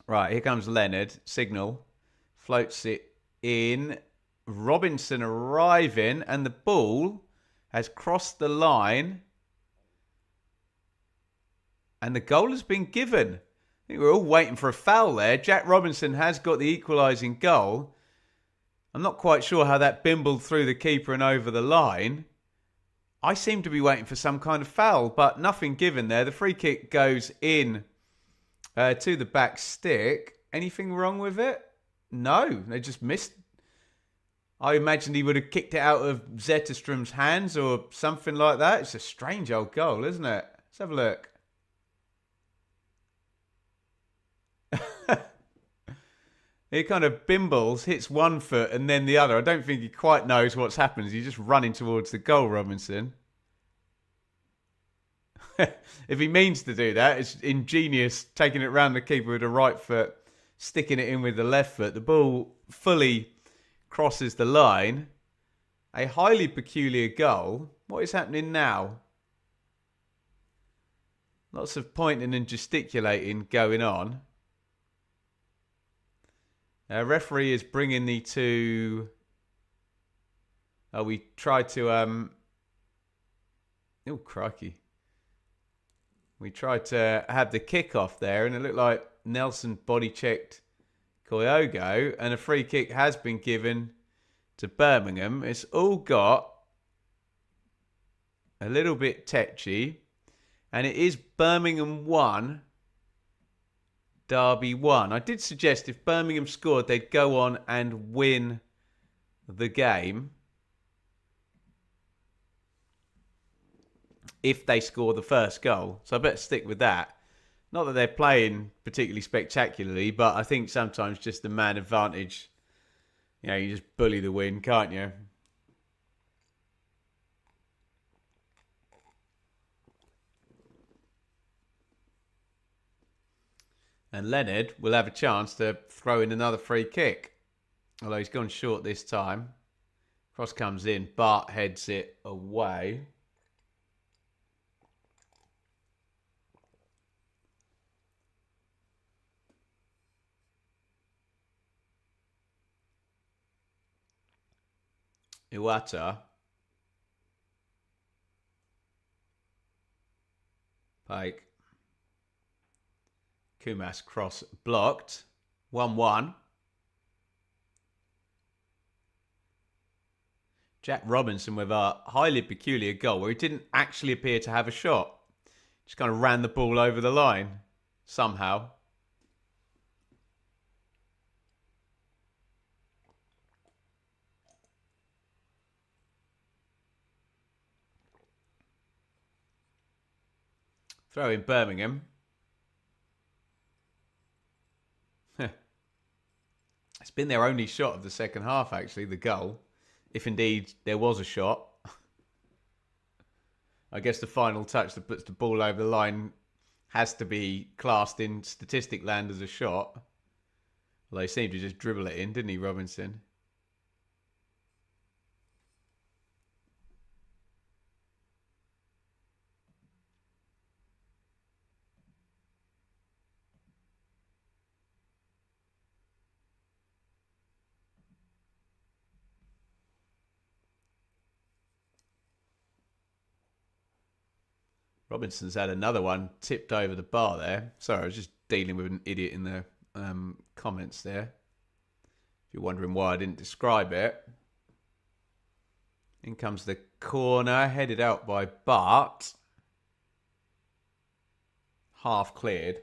Right, here comes Leonard. Signal. Floats it in. Robinson arriving, and the ball has crossed the line. And the goal has been given. I think we're all waiting for a foul there. Jack Robinson has got the equalising goal. I'm not quite sure how that bimbled through the keeper and over the line. I seem to be waiting for some kind of foul, but nothing given there. The free kick goes in to the back stick. Anything wrong with it? No, they just missed. I imagined he would have kicked it out of Zetterstrom's hands or something like that. It's a strange old goal, isn't it? Let's have a look. He kind of bimbles, hits one foot and then the other. I don't think he quite knows what's happened. He's just running towards the goal, Robinson. If he means to do that, it's ingenious, taking it round the keeper with the right foot, sticking it in with the left foot. The ball fully crosses the line. A highly peculiar goal. What is happening now? Lots of pointing and gesticulating going on. Referee is bringing the two. Oh, we tried to. Oh, crikey. We tried to have the kickoff there, and it looked like Nelson body checked Kyogo, and a free kick has been given to Birmingham. It's all got a little bit tetchy, and it is Birmingham 1, Derby 1. I did suggest if Birmingham scored, they'd go on and win the game if they score the first goal. So I better stick with that. Not that they're playing particularly spectacularly, but I think sometimes just the man advantage, you know, you just bully the win, can't you? And Leonard will have a chance to throw in another free kick. Although he's gone short this time. Cross comes in. Bart heads it away. Iwata. Pike. Kumas cross blocked. 1-1. Jack Robinson with a highly peculiar goal where he didn't actually appear to have a shot. Just kind of ran the ball over the line somehow. Throw in Birmingham. It's been their only shot of the second half, actually, the goal. If indeed there was a shot. I guess the final touch that puts the ball over the line has to be classed in statistic land as a shot. Although he seemed to just dribble it in, didn't he, Robinson? Robinson's had another one tipped over the bar there. Sorry, I was just dealing with an idiot in the comments there. If you're wondering why I didn't describe it. In comes the corner, headed out by Bart. Half cleared.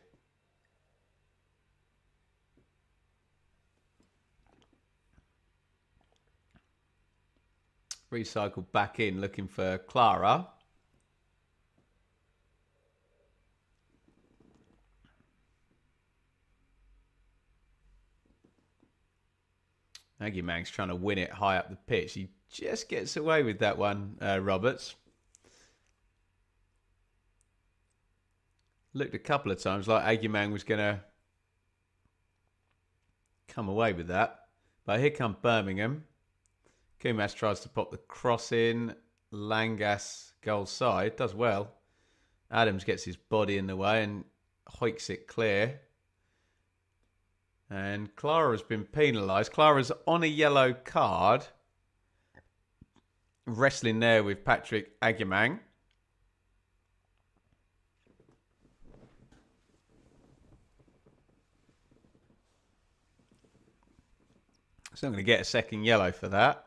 Recycled back in, looking for Clara. Aggie Mang's trying to win it high up the pitch. He just gets away with that one, Roberts. Looked a couple of times like Aggie Mang was going to come away with that. But here come Birmingham. Kumas tries to pop the cross in. Langas goal side. Does well. Adams gets his body in the way and hoiks it clear. And Clara has been penalised. Clara's on a yellow card. Wrestling there with Patrick Agyemang. So I'm going to get a second yellow for that.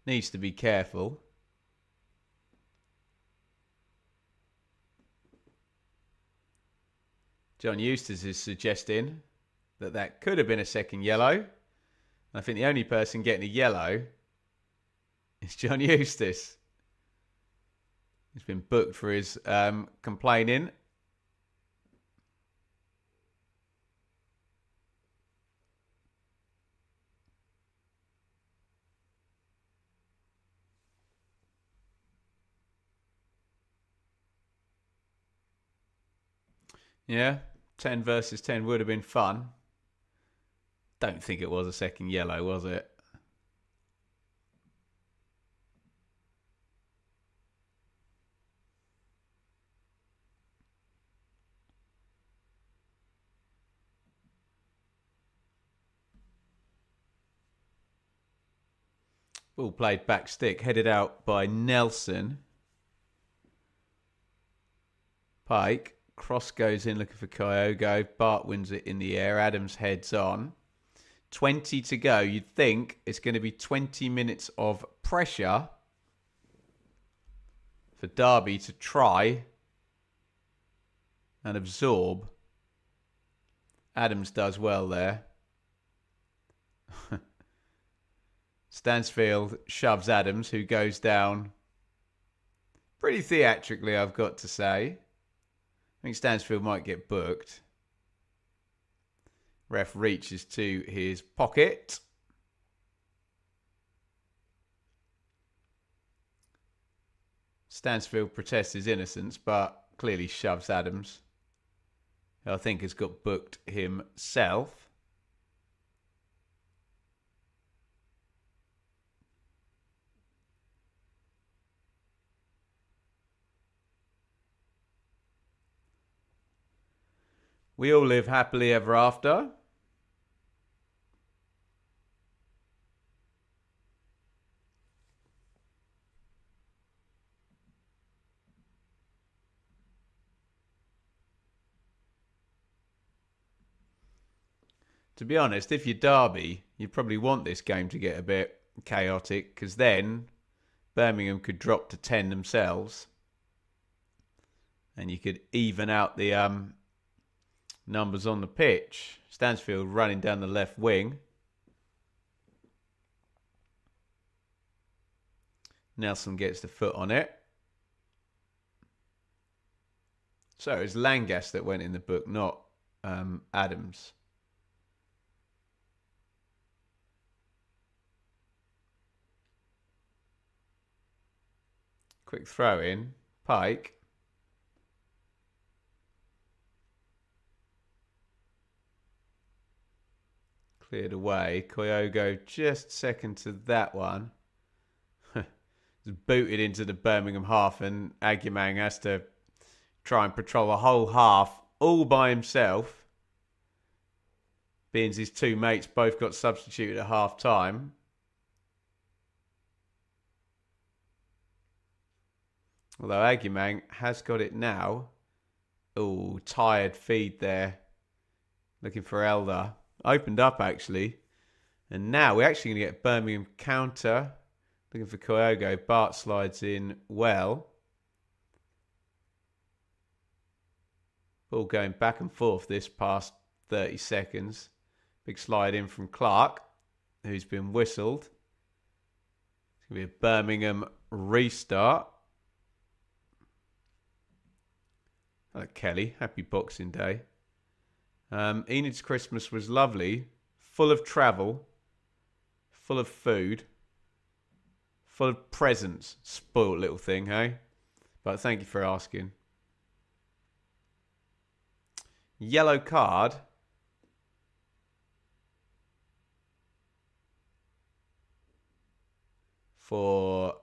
Needs to be careful. John Eustace is suggesting that that could have been a second yellow. I think the only person getting a yellow is John Eustace. He's been booked for his complaining. Yeah, 10 versus 10 would have been fun. Don't think it was a second yellow, was it? Ball played back stick, headed out by Nelson. Pike. Cross goes in looking for Kyogo. Bart wins it in the air. Adams heads on. 20 to go. You'd think it's going to be 20 minutes of pressure for Derby to try and absorb. Adams does well there. Stansfield shoves Adams, who goes down pretty theatrically, I've got to say. I think Stansfield might get booked. Ref reaches to his pocket. Stansfield protests his innocence, but clearly shoves Adams, who I think has got booked himself. We all live happily ever after. To be honest, if you're Derby, you probably want this game to get a bit chaotic, because then Birmingham could drop to 10 themselves and you could even out the numbers on the pitch. Stansfield running down the left wing. Nelson gets the foot on it. So it's Langas that went in the book, not Adams. Quick throw in. Pike. Cleared away. Kyogo just second to that one. It's booted into the Birmingham half, and Agyemang has to try and patrol the whole half all by himself. Being his two mates both got substituted at half time. Although Agumang has got it now. Oh, tired feed there. Looking for Elder. Opened up, actually. And now we're actually going to get Birmingham counter. Looking for Kyogo. Bart slides in well. Ball going back and forth this past 30 seconds. Big slide in from Clark, who's been whistled. It's going to be a Birmingham restart. Hello, Kelly. Happy Boxing Day. Enid's Christmas was lovely. Full of travel. Full of food. Full of presents. Spoiled little thing, hey? But thank you for asking. Yellow card. For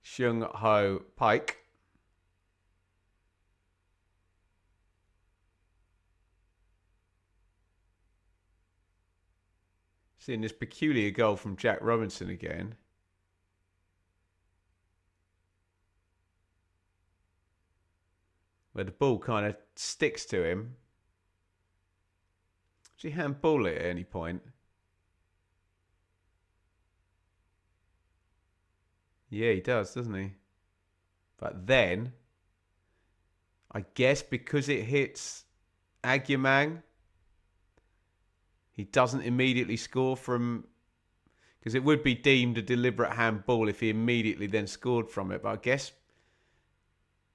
Seung Ho Pike. Seeing this peculiar goal from Jack Robinson again. Where the ball kind of sticks to him. Does he handball it at any point? Yeah, he does, doesn't he? But then, I guess because it hits Agumang, he doesn't immediately score from... Because it would be deemed a deliberate handball if he immediately then scored from it. But I guess if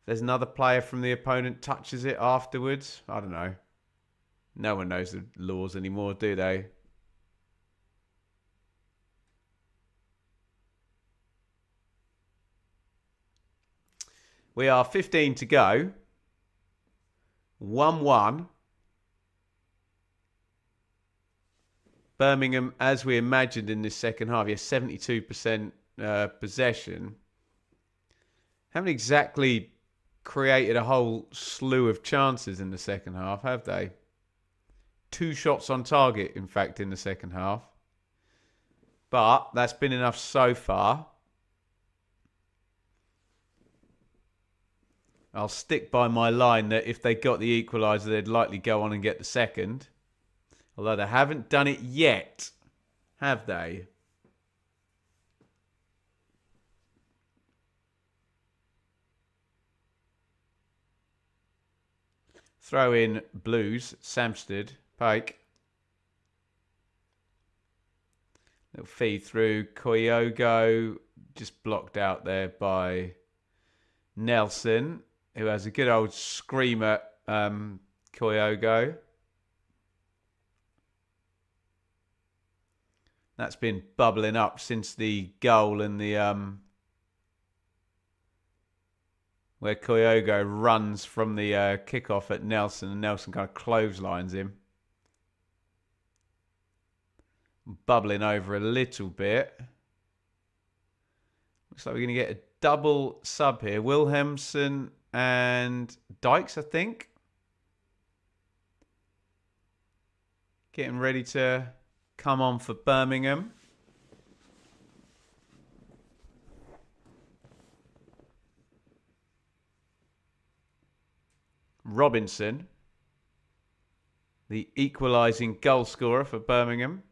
there's another player from the opponent touches it afterwards, I don't know. No one knows the laws anymore, do they? We are 15 to go. 1-1. Birmingham, as we imagined in this second half, 72% possession. Haven't exactly created a whole slew of chances in the second half, have they? 2 shots on target, in fact, in the second half. But that's been enough so far. I'll stick by my line that if they got the equaliser, they'd likely go on and get the second. Although they haven't done it yet, have they? Throw in Blues, Samsted, Pike. Little feed through. Kyogo, just blocked out there by Nelson, who has a good old scream at Kyogo. That's been bubbling up since the goal and the where Kyogo runs from the kickoff at Nelson, and Nelson kind of clotheslines him. Bubbling over a little bit. Looks like we're going to get a double sub here. Wilhelmsen and Dykes, I think. Getting ready to come on for Birmingham. Robinson, the equalising goal scorer for Birmingham.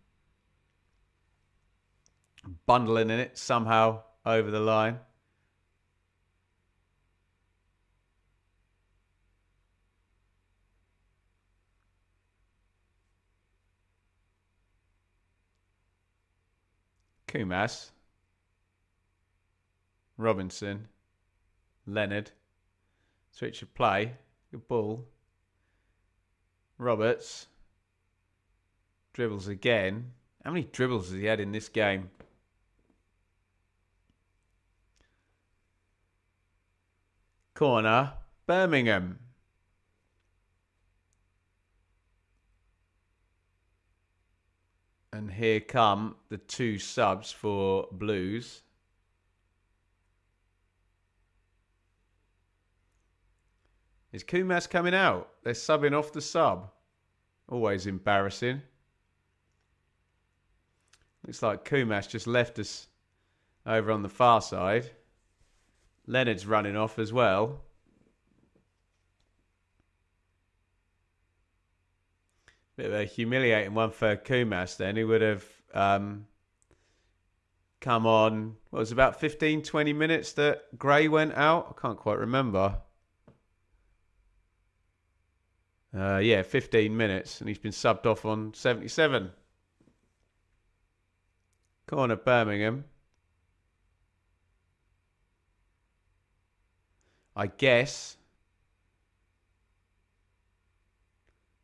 Bundling in it somehow over the line. Kumas. Robinson. Leonard. Switch of play. Good ball. Roberts. Dribbles again. How many dribbles has he had in this game? Corner. Birmingham. And here come the 2 subs for Blues. Is Kumas coming out? They're subbing off the sub. Always embarrassing. Looks like Kumas just left us over on the far side. Leonard's running off as well. Bit of a humiliating one for Kumas then. He would have come on, what was it, about 15, 20 minutes that Gray went out? I can't quite remember. Yeah, 15 minutes, and he's been subbed off on 77. Corner Birmingham. I guess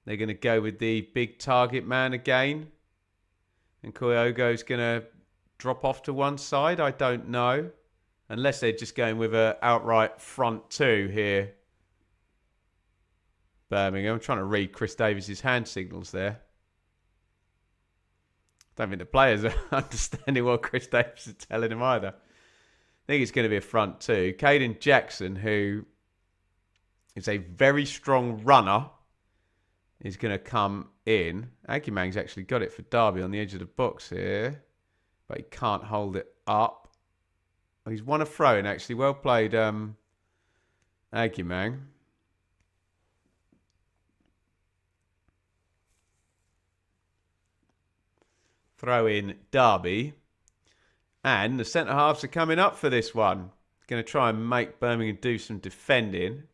they're going to go with the big target man again. And Koyogo's going to drop off to one side. I don't know. Unless they're just going with an outright front two here. Birmingham. I'm trying to read Chris Davies' hand signals there. Don't think the players are understanding what Chris Davies is telling him either. I think it's going to be a front two. Caden Jackson, who is a very strong runner, is going to come in. Agumang's actually got it for Derby on the edge of the box here, but he can't hold it up. Oh, he's won a throw-in, actually. Well played, Agumang. Throw in Derby. And the centre-halves are coming up for this one. Going to try and make Birmingham do some defending.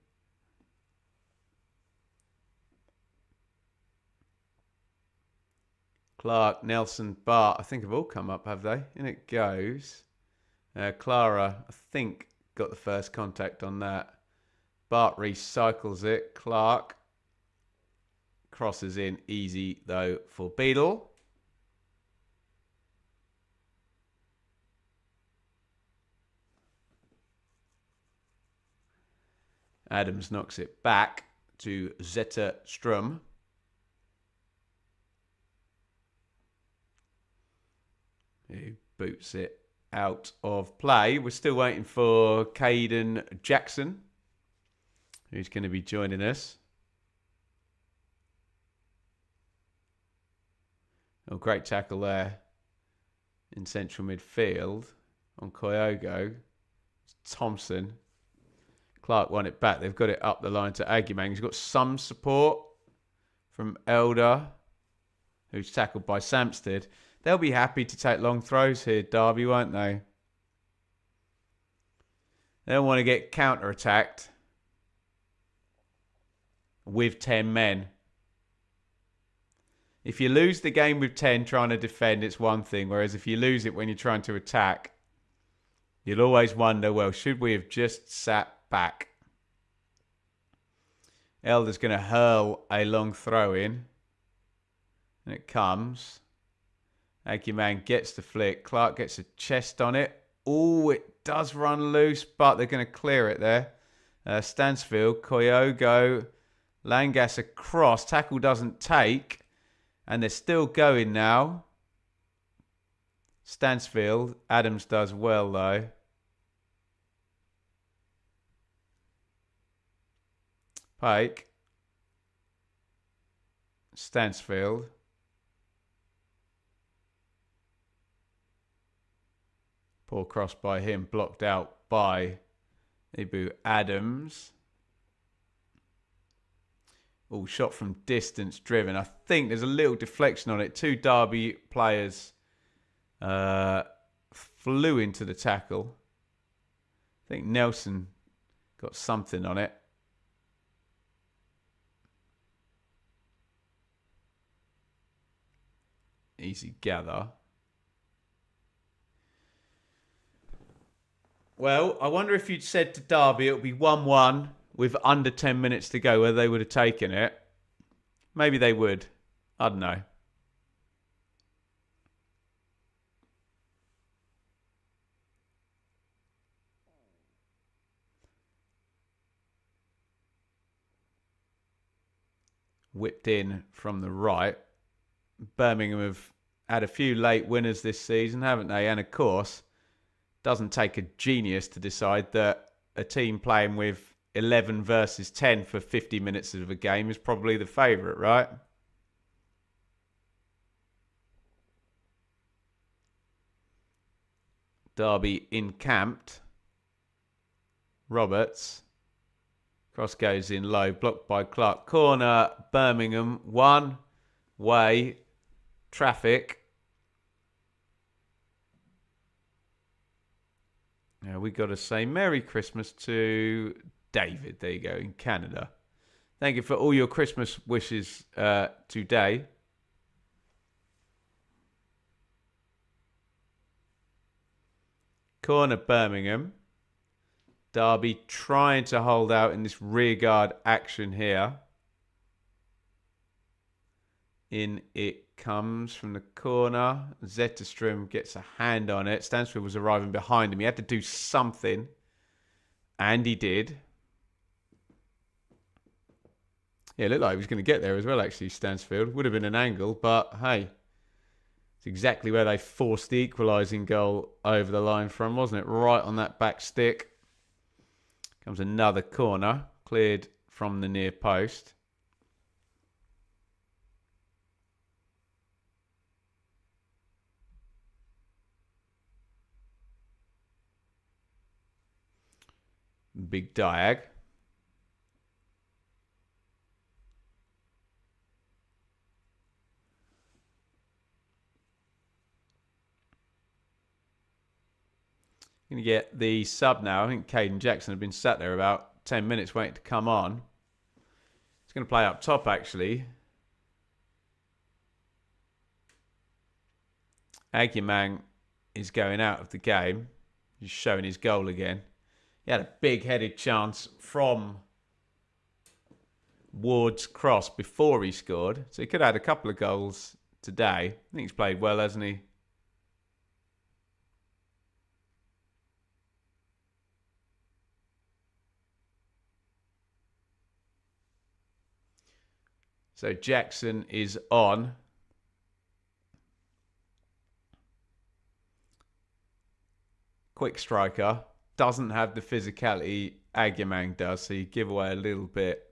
Clark, Nelson, Bart, I think have all come up, have they? In it goes. Clara, I think, got the first contact on that. Bart recycles it. Clark crosses in easy, though, for Beadle. Adams knocks it back to Zeta Strum. Who boots it out of play. We're still waiting for Caden Jackson, who's going to be joining us. Oh, great tackle there in central midfield on Koyogo. Thompson. Clark won it back. They've got it up the line to Agumang. He's got some support from Elder, who's tackled by Samsted. They'll be happy to take long throws here, Derby, won't they? They don't want to get counter-attacked with 10 men. If you lose the game with 10 trying to defend, it's one thing. Whereas if you lose it when you're trying to attack, you'll always wonder, well, should we have just sat back? Elder's going to hurl a long throw in. And it comes. Agumang gets the flick. Clark gets a chest on it. Oh, it does run loose, but they're going to clear it there. Stansfield, Koyogo, Langas across. Tackle doesn't take. And they're still going now. Stansfield. Adams does well, though. Pike. Stansfield. Poor cross by him. Blocked out by Ibu Adams. Oh, shot from distance driven. I think there's a little deflection on it. Two Derby players flew into the tackle. I think Nelson got something on it. Easy gather. Well, I wonder if you'd said to Derby it'll be 1-1 with under 10 minutes to go, whether they would have taken it. Maybe they would. I don't know. Whipped in from the right. Birmingham have had a few late winners this season, haven't they? And of course, doesn't take a genius to decide that a team playing with 11 versus 10 for 50 minutes of a game is probably the favourite, right? Derby encamped. Roberts. Cross goes in low, blocked by Clark. Corner, Birmingham. One way. Traffic. Now we got to say Merry Christmas to David. There you go, in Canada. Thank you for all your Christmas wishes today. Corner, Birmingham. Derby trying to hold out in this rearguard action here. In it comes from the corner. Zetterstrom gets a hand on it. Stansfield was arriving behind him. He had to do something. And he did. Yeah, it looked like he was going to get there as well, actually, Stansfield. Would have been an angle, but hey. It's exactly where they forced the equalising goal over the line from, wasn't it? Right on that back stick. Comes another corner, cleared from the near post. Big diag. Going to get the sub now. I think Caden Jackson had been sat there about 10 minutes waiting to come on. He's going to play up top, actually. Agyemang is going out of the game. He's showing his goal again. He had a big-headed chance from Ward's cross before he scored. So he could have had a couple of goals today. I think he's played well, hasn't he? So Jackson is on. Quick striker. Doesn't have the physicality Agyemang does. So you give away a little bit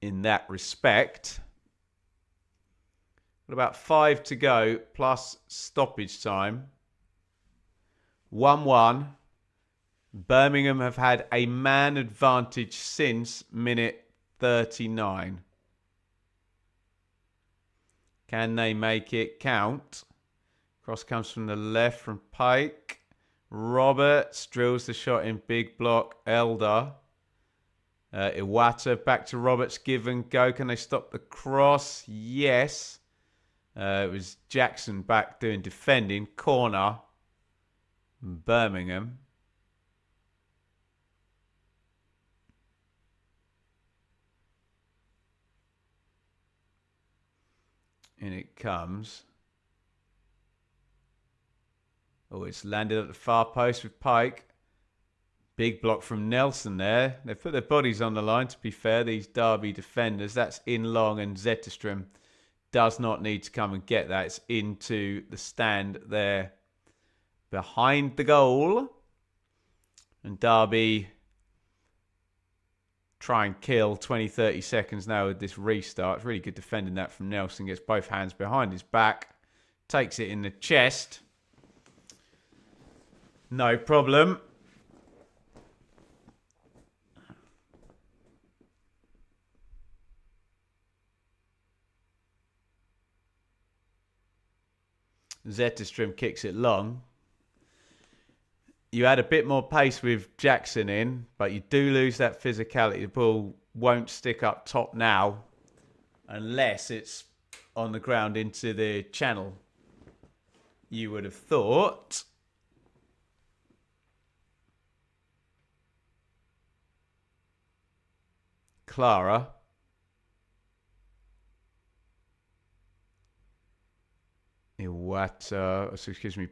in that respect. Got about 5 to go plus stoppage time. 1-1. Birmingham have had a man advantage since minute 39. Can they make it count? Cross comes from the left from Pike. Roberts drills the shot in big block. Elder. Iwata back to Roberts. Give and go. Can they stop the cross? Yes. It was Jackson back doing defending. Corner. Birmingham. In it comes. Oh, it's landed at the far post with Pike. Big block from Nelson there. They've put their bodies on the line, to be fair, these Derby defenders. That's in long, and Zetterstrom does not need to come and get that. It's into the stand there behind the goal. And Derby try and kill 20-30 seconds now with this restart. It's really good defending that from Nelson. Gets both hands behind his back. Takes it in the chest. No problem. Zetterstrom kicks it long. You had a bit more pace with Jackson in, but you do lose that physicality. The ball won't stick up top now unless it's on the ground into the channel. You would have thought. Clara.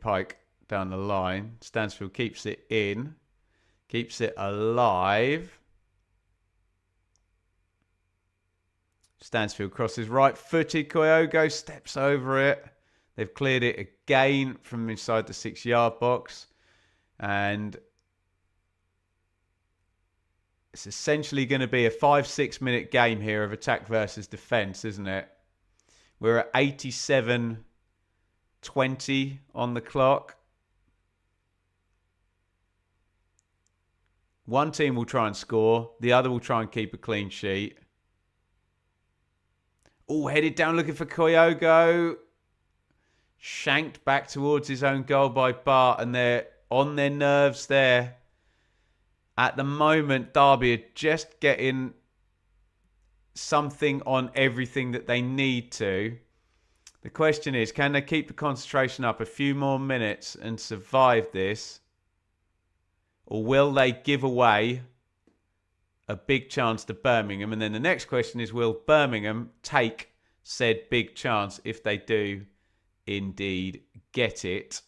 Pike down the line. Stansfield keeps it in. Keeps it alive. Stansfield crosses right-footed. Kyogo steps over it. They've cleared it again from inside the 6-yard box. And it's essentially going to be a 5-6 minute game here of attack versus defence, isn't it? We're at 87-20 on the clock. One team will try and score. The other will try and keep a clean sheet. Oh, headed down looking for Kyogo. Shanked back towards his own goal by Bart, and they're on their nerves there. At the moment, Derby are just getting something on everything that they need to. The question is, can they keep the concentration up a few more minutes and survive this? Or will they give away a big chance to Birmingham? And then the next question is, will Birmingham take said big chance if they do indeed get it?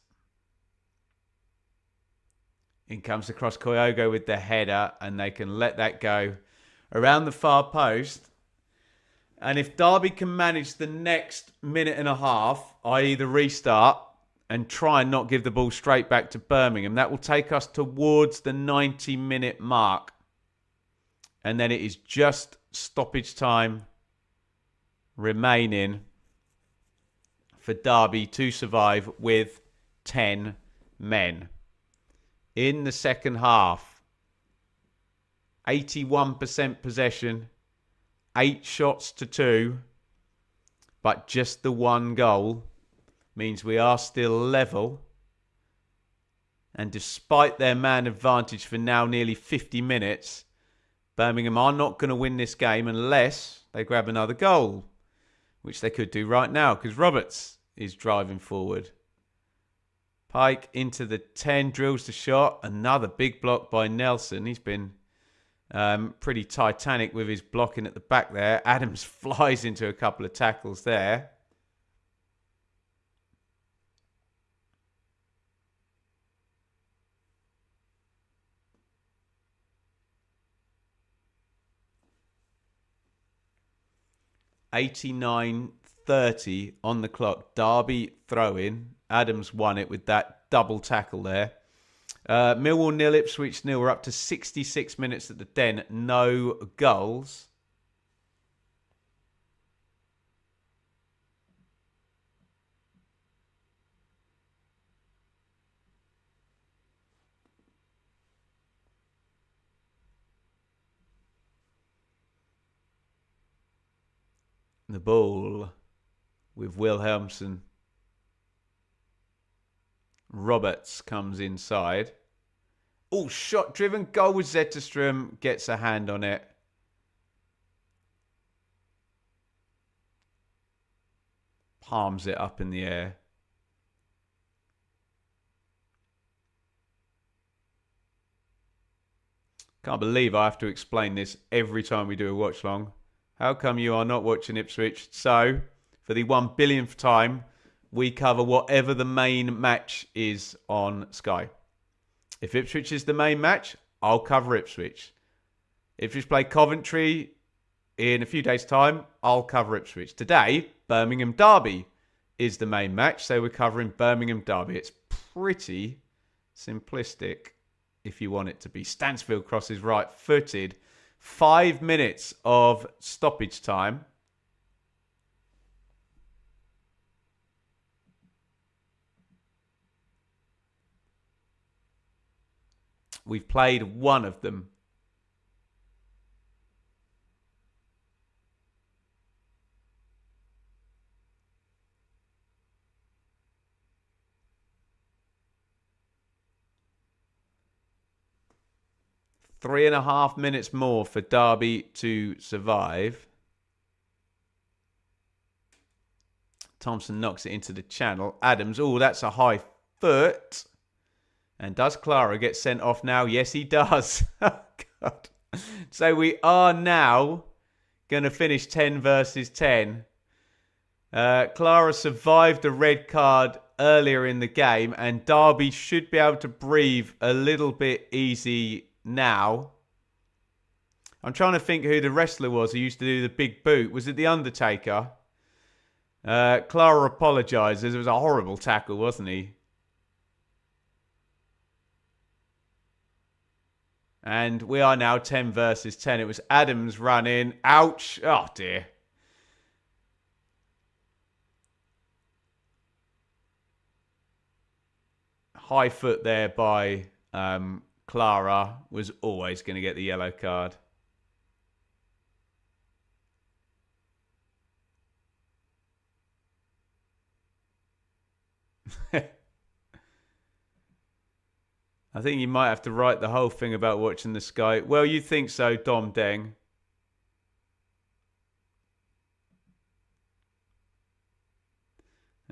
In comes across Kyogo with the header, and they can let that go around the far post. And if Derby can manage the next minute and a half, i.e. the restart, and try and not give the ball straight back to Birmingham, that will take us towards the 90-minute mark. And then it is just stoppage time remaining for Derby to survive with 10 men. In the second half, 81% possession, 8 shots to 2, but just the 1 goal means we are still level. And despite their man advantage for now nearly 50 minutes, Birmingham are not going to win this game unless they grab another goal, which they could do right now because Roberts is driving forward. Pike into the 10, drills the shot. Another big block by Nelson. He's been pretty titanic with his blocking at the back there. Adams flies into a couple of tackles there. (89:30) on the clock. Derby throw-in. Adams won it with that double tackle there. Millwall 0, Ipswich 0. We're up to 66 minutes at the Den. No goals. The ball with Wilhelmsen. Roberts comes inside. Oh, shot driven goal with Zetterstrom. Gets a hand on it. Palms it up in the air. Can't believe I have to explain this every time we do a watch long. How come you are not watching Ipswich? So, for the 1 billionth time, we cover whatever the main match is on Sky. If Ipswich is the main match, I'll cover Ipswich. Ipswich play Coventry in a few days' time, I'll cover Ipswich. Today, Birmingham Derby is the main match, so we're covering Birmingham Derby. It's pretty simplistic if you want it to be. Stansfield crosses right-footed. 5 minutes of stoppage time. We've played one of them. Three and a half minutes more for Derby to survive. Thompson knocks it into the channel. Adams, oh, that's a high foot. And does Clara get sent off now? Yes, he does. Oh, God. So we are now going to finish 10 versus 10. Clara survived a red card earlier in the game, and Derby should be able to breathe a little bit easy now. I'm trying to think who the wrestler was who used to do the big boot. Was it The Undertaker? Clara apologises. It was a horrible tackle, wasn't he? And we are now 10 versus 10. It was Adams running. Ouch. Oh, dear. High foot there by Clara was always going to get the yellow card. I think you might have to write the whole thing about watching the Sky. Well, you think so, Dom Deng.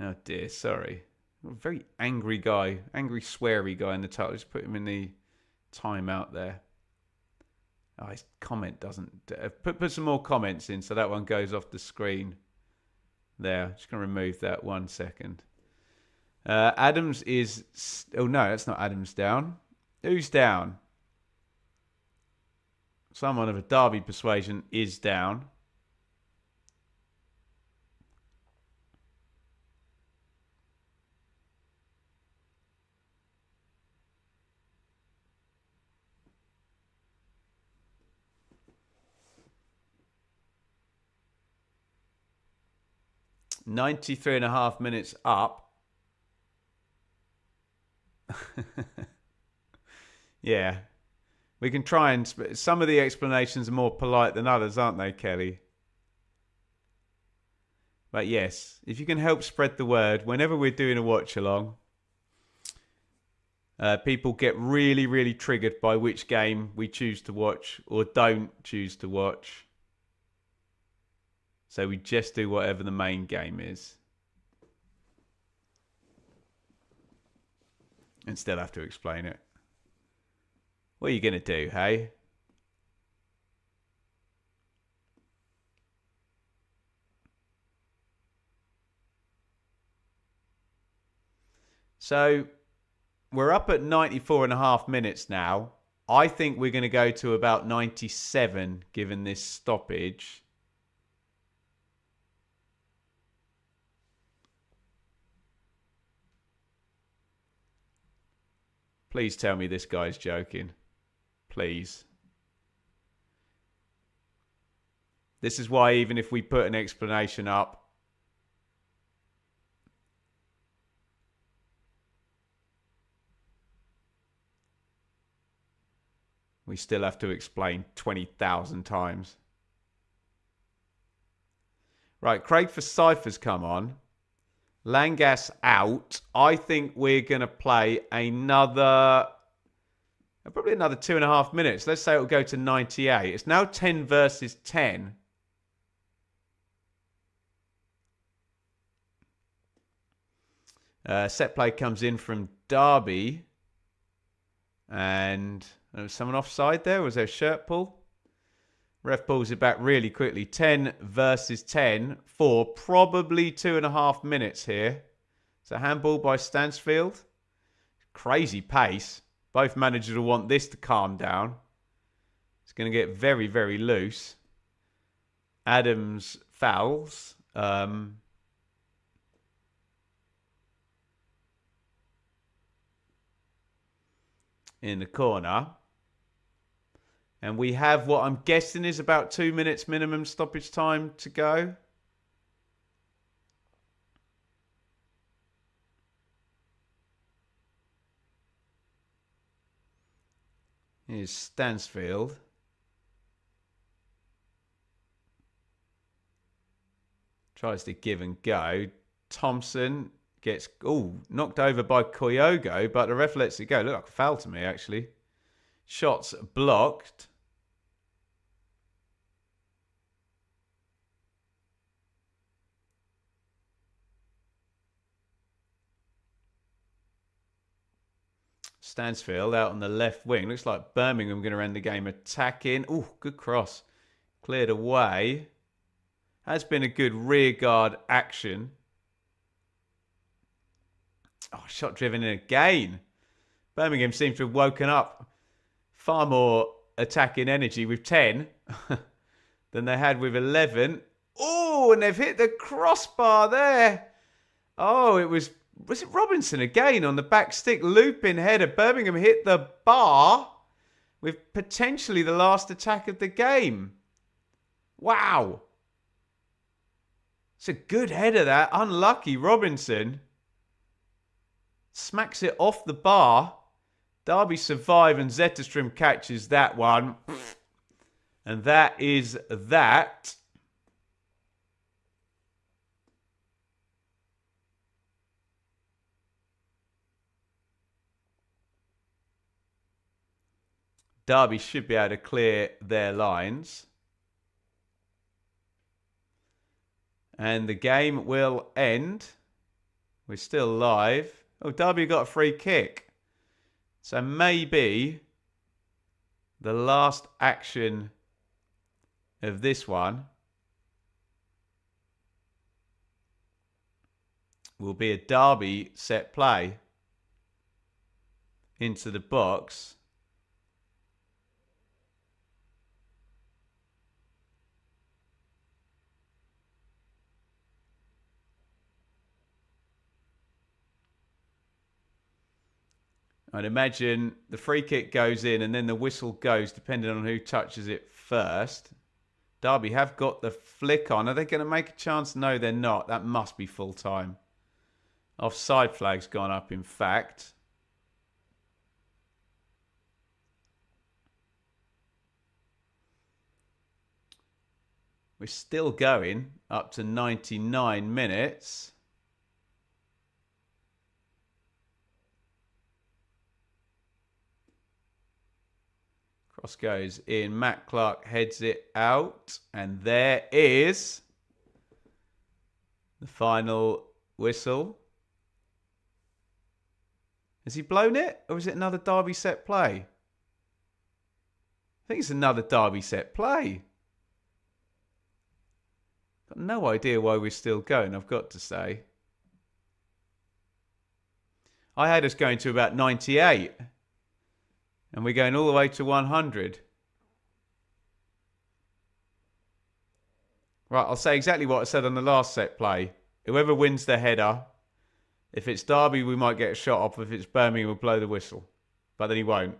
Oh dear, sorry. A very angry guy, angry sweary guy in the title. Just put him in the timeout there. Oh, his comment doesn't... Put some more comments in so that one goes off the screen. There, just going to remove that 1 second. Adams is... Oh, no, that's not Adams down. Who's down? Someone of a Derby persuasion is down. .93.5 minutes up. Yeah. We can try and... Some of the explanations are more polite than others, aren't they, Kelly? But yes, if you can help spread the word, whenever we're doing a watch-along, people get really, really triggered by which game we choose to watch or don't choose to watch. So we just do whatever the main game is. And still have to explain it. What are you going to do, hey? So we're up at 94.5 minutes now. I think we're going to go to about 97 given this stoppage. Please tell me this guy's joking. Please. This is why even if we put an explanation up, we still have to explain 20,000 times. Right, Craig Forsyth's come on. Langas out. I think we're going to play another... Probably another 2.5 minutes. Let's say it'll go to 98. It's now 10 versus 10. Set play comes in from Derby. And there was someone offside there. Was there a shirt pull? Ref pulls it back really quickly. 10 versus 10 for probably 2.5 minutes here. It's a handball by Stansfield. Crazy pace. Both managers will want this to calm down. It's going to get very, very loose. Adams fouls. In the corner. And we have what I'm guessing is about 2 minutes minimum stoppage time to go. Here's Stansfield. Tries to give and go. Thompson gets knocked over by Koyogo, but the ref lets it go. Looked like a foul to me, actually. Shots blocked. Stansfield out on the left wing. Looks like Birmingham going to end the game attacking. Oh, good cross. Cleared away. Has been a good rear guard action. Oh, shot driven in again. Birmingham seems to have woken up far more attacking energy with 10 than they had with 11. Oh, and they've hit the crossbar there. Oh, was it Robinson again on the back stick, looping header. Birmingham hit the bar with potentially the last attack of the game. Wow. It's a good header, that. Unlucky Robinson. Smacks it off the bar. Derby survive and Zetterstrom catches that one. And that is that. Derby should be able to clear their lines. And the game will end. We're still live. Oh, Derby got a free kick. So maybe the last action of this one will be a Derby set play into the box. I'd imagine the free kick goes in and then the whistle goes depending on who touches it first. Derby have got the flick on. Are they going to make a chance? No, they're not. That must be full time. Offside flag's gone up, in fact. We're still going up to 99 minutes. Cross goes in. Matt Clark heads it out. And there is the final whistle. Has he blown it? Or is it another Derby set play? I think it's another Derby set play. Got no idea why we're still going, I've got to say. I had us going to about 98. And we're going all the way to 100. Right, I'll say exactly what I said on the last set play. Whoever wins the header, if it's Derby, we might get a shot off. If it's Birmingham, we'll blow the whistle. But then he won't.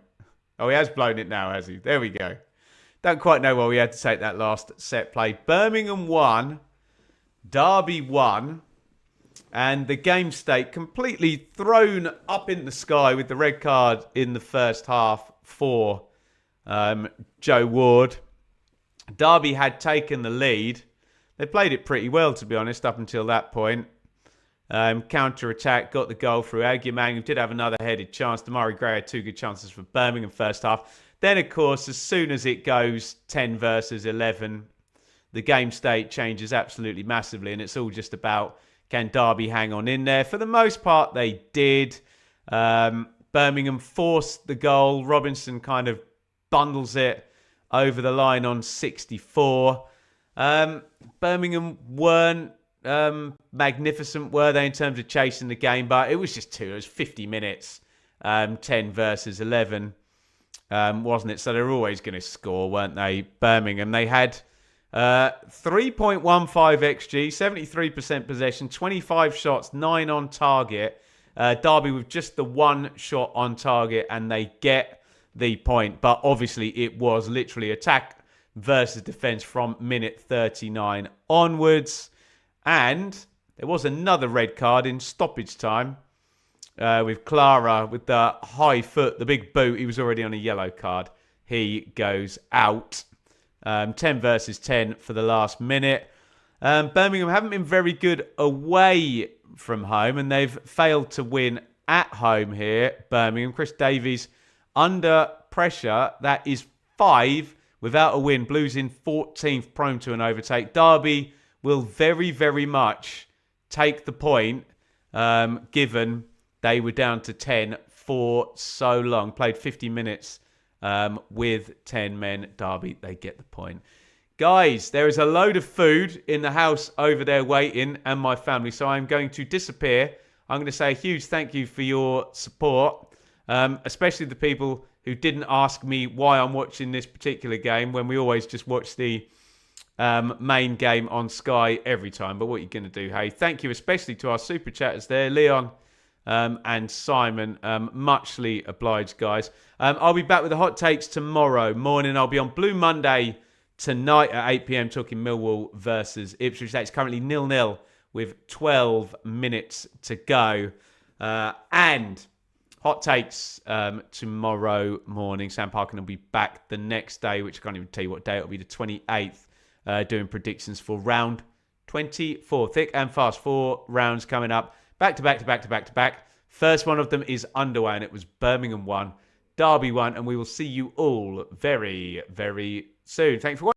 Oh, he has blown it now, has he? There we go. Don't quite know why we had to take that last set play. Birmingham won. Derby won. And the game state completely thrown up in the sky with the red card in the first half for Joe Ward. Derby had taken the lead. They played it pretty well, to be honest, up until that point. Counter-attack, got the goal through Agyemang, who did have another headed chance. Damari Gray had 2 good chances for Birmingham first half. Then, of course, as soon as it goes 10 versus 11, the game state changes absolutely massively, and it's all just about, can Derby hang on in there? For the most part, they did. Birmingham forced the goal. Robinson kind of bundles it over the line on 64. Birmingham weren't magnificent, were they, in terms of chasing the game? But it was just it was 50 minutes, 10 versus 11, wasn't it? So they were always going to score, weren't they? Birmingham, they had 3.15 XG, 73% possession, 25 shots, 9 on target. Derby with just the 1 shot on target, and they get the point. But obviously it was literally attack versus defence from minute 39 onwards. And there was another red card in stoppage time with Clara with the high foot, the big boot. He was already on a yellow card. He goes out. 10 versus 10 for the last minute. Birmingham haven't been very good away from home, and they've failed to win at home here. Birmingham, Chris Davies under pressure. That is 5 without a win. Blues in 14th, prone to an overtake. Derby will very, very much take the point, given they were down to 10 for so long. Played 50 minutes with 10 men. Derby, they get the point. Guys, there is a load of food in the house over there waiting, and my family, so I'm going to disappear. I'm going to say a huge thank you for your support, especially the people who didn't ask me why I'm watching this particular game when we always just watch the main game on Sky every time. But what are you going to do? Hey, thank you especially to our super chatters there, Leon and Simon. Muchly obliged, guys. I'll be back with the hot takes tomorrow morning. I'll be on Blue Monday tonight at 8 p.m. talking Millwall versus Ipswich. That's currently 0-0 with 12 minutes to go. And Hot takes tomorrow morning. Sam Parkin will be back the next day, which I can't even tell you what day. It'll be the 28th, doing predictions for round 24. Thick and fast. 4 rounds coming up. Back to back to back to back to back. First one of them is underway, and it was Birmingham 1, Derby 1, and we will see you all very, very soon. Thanks for watching.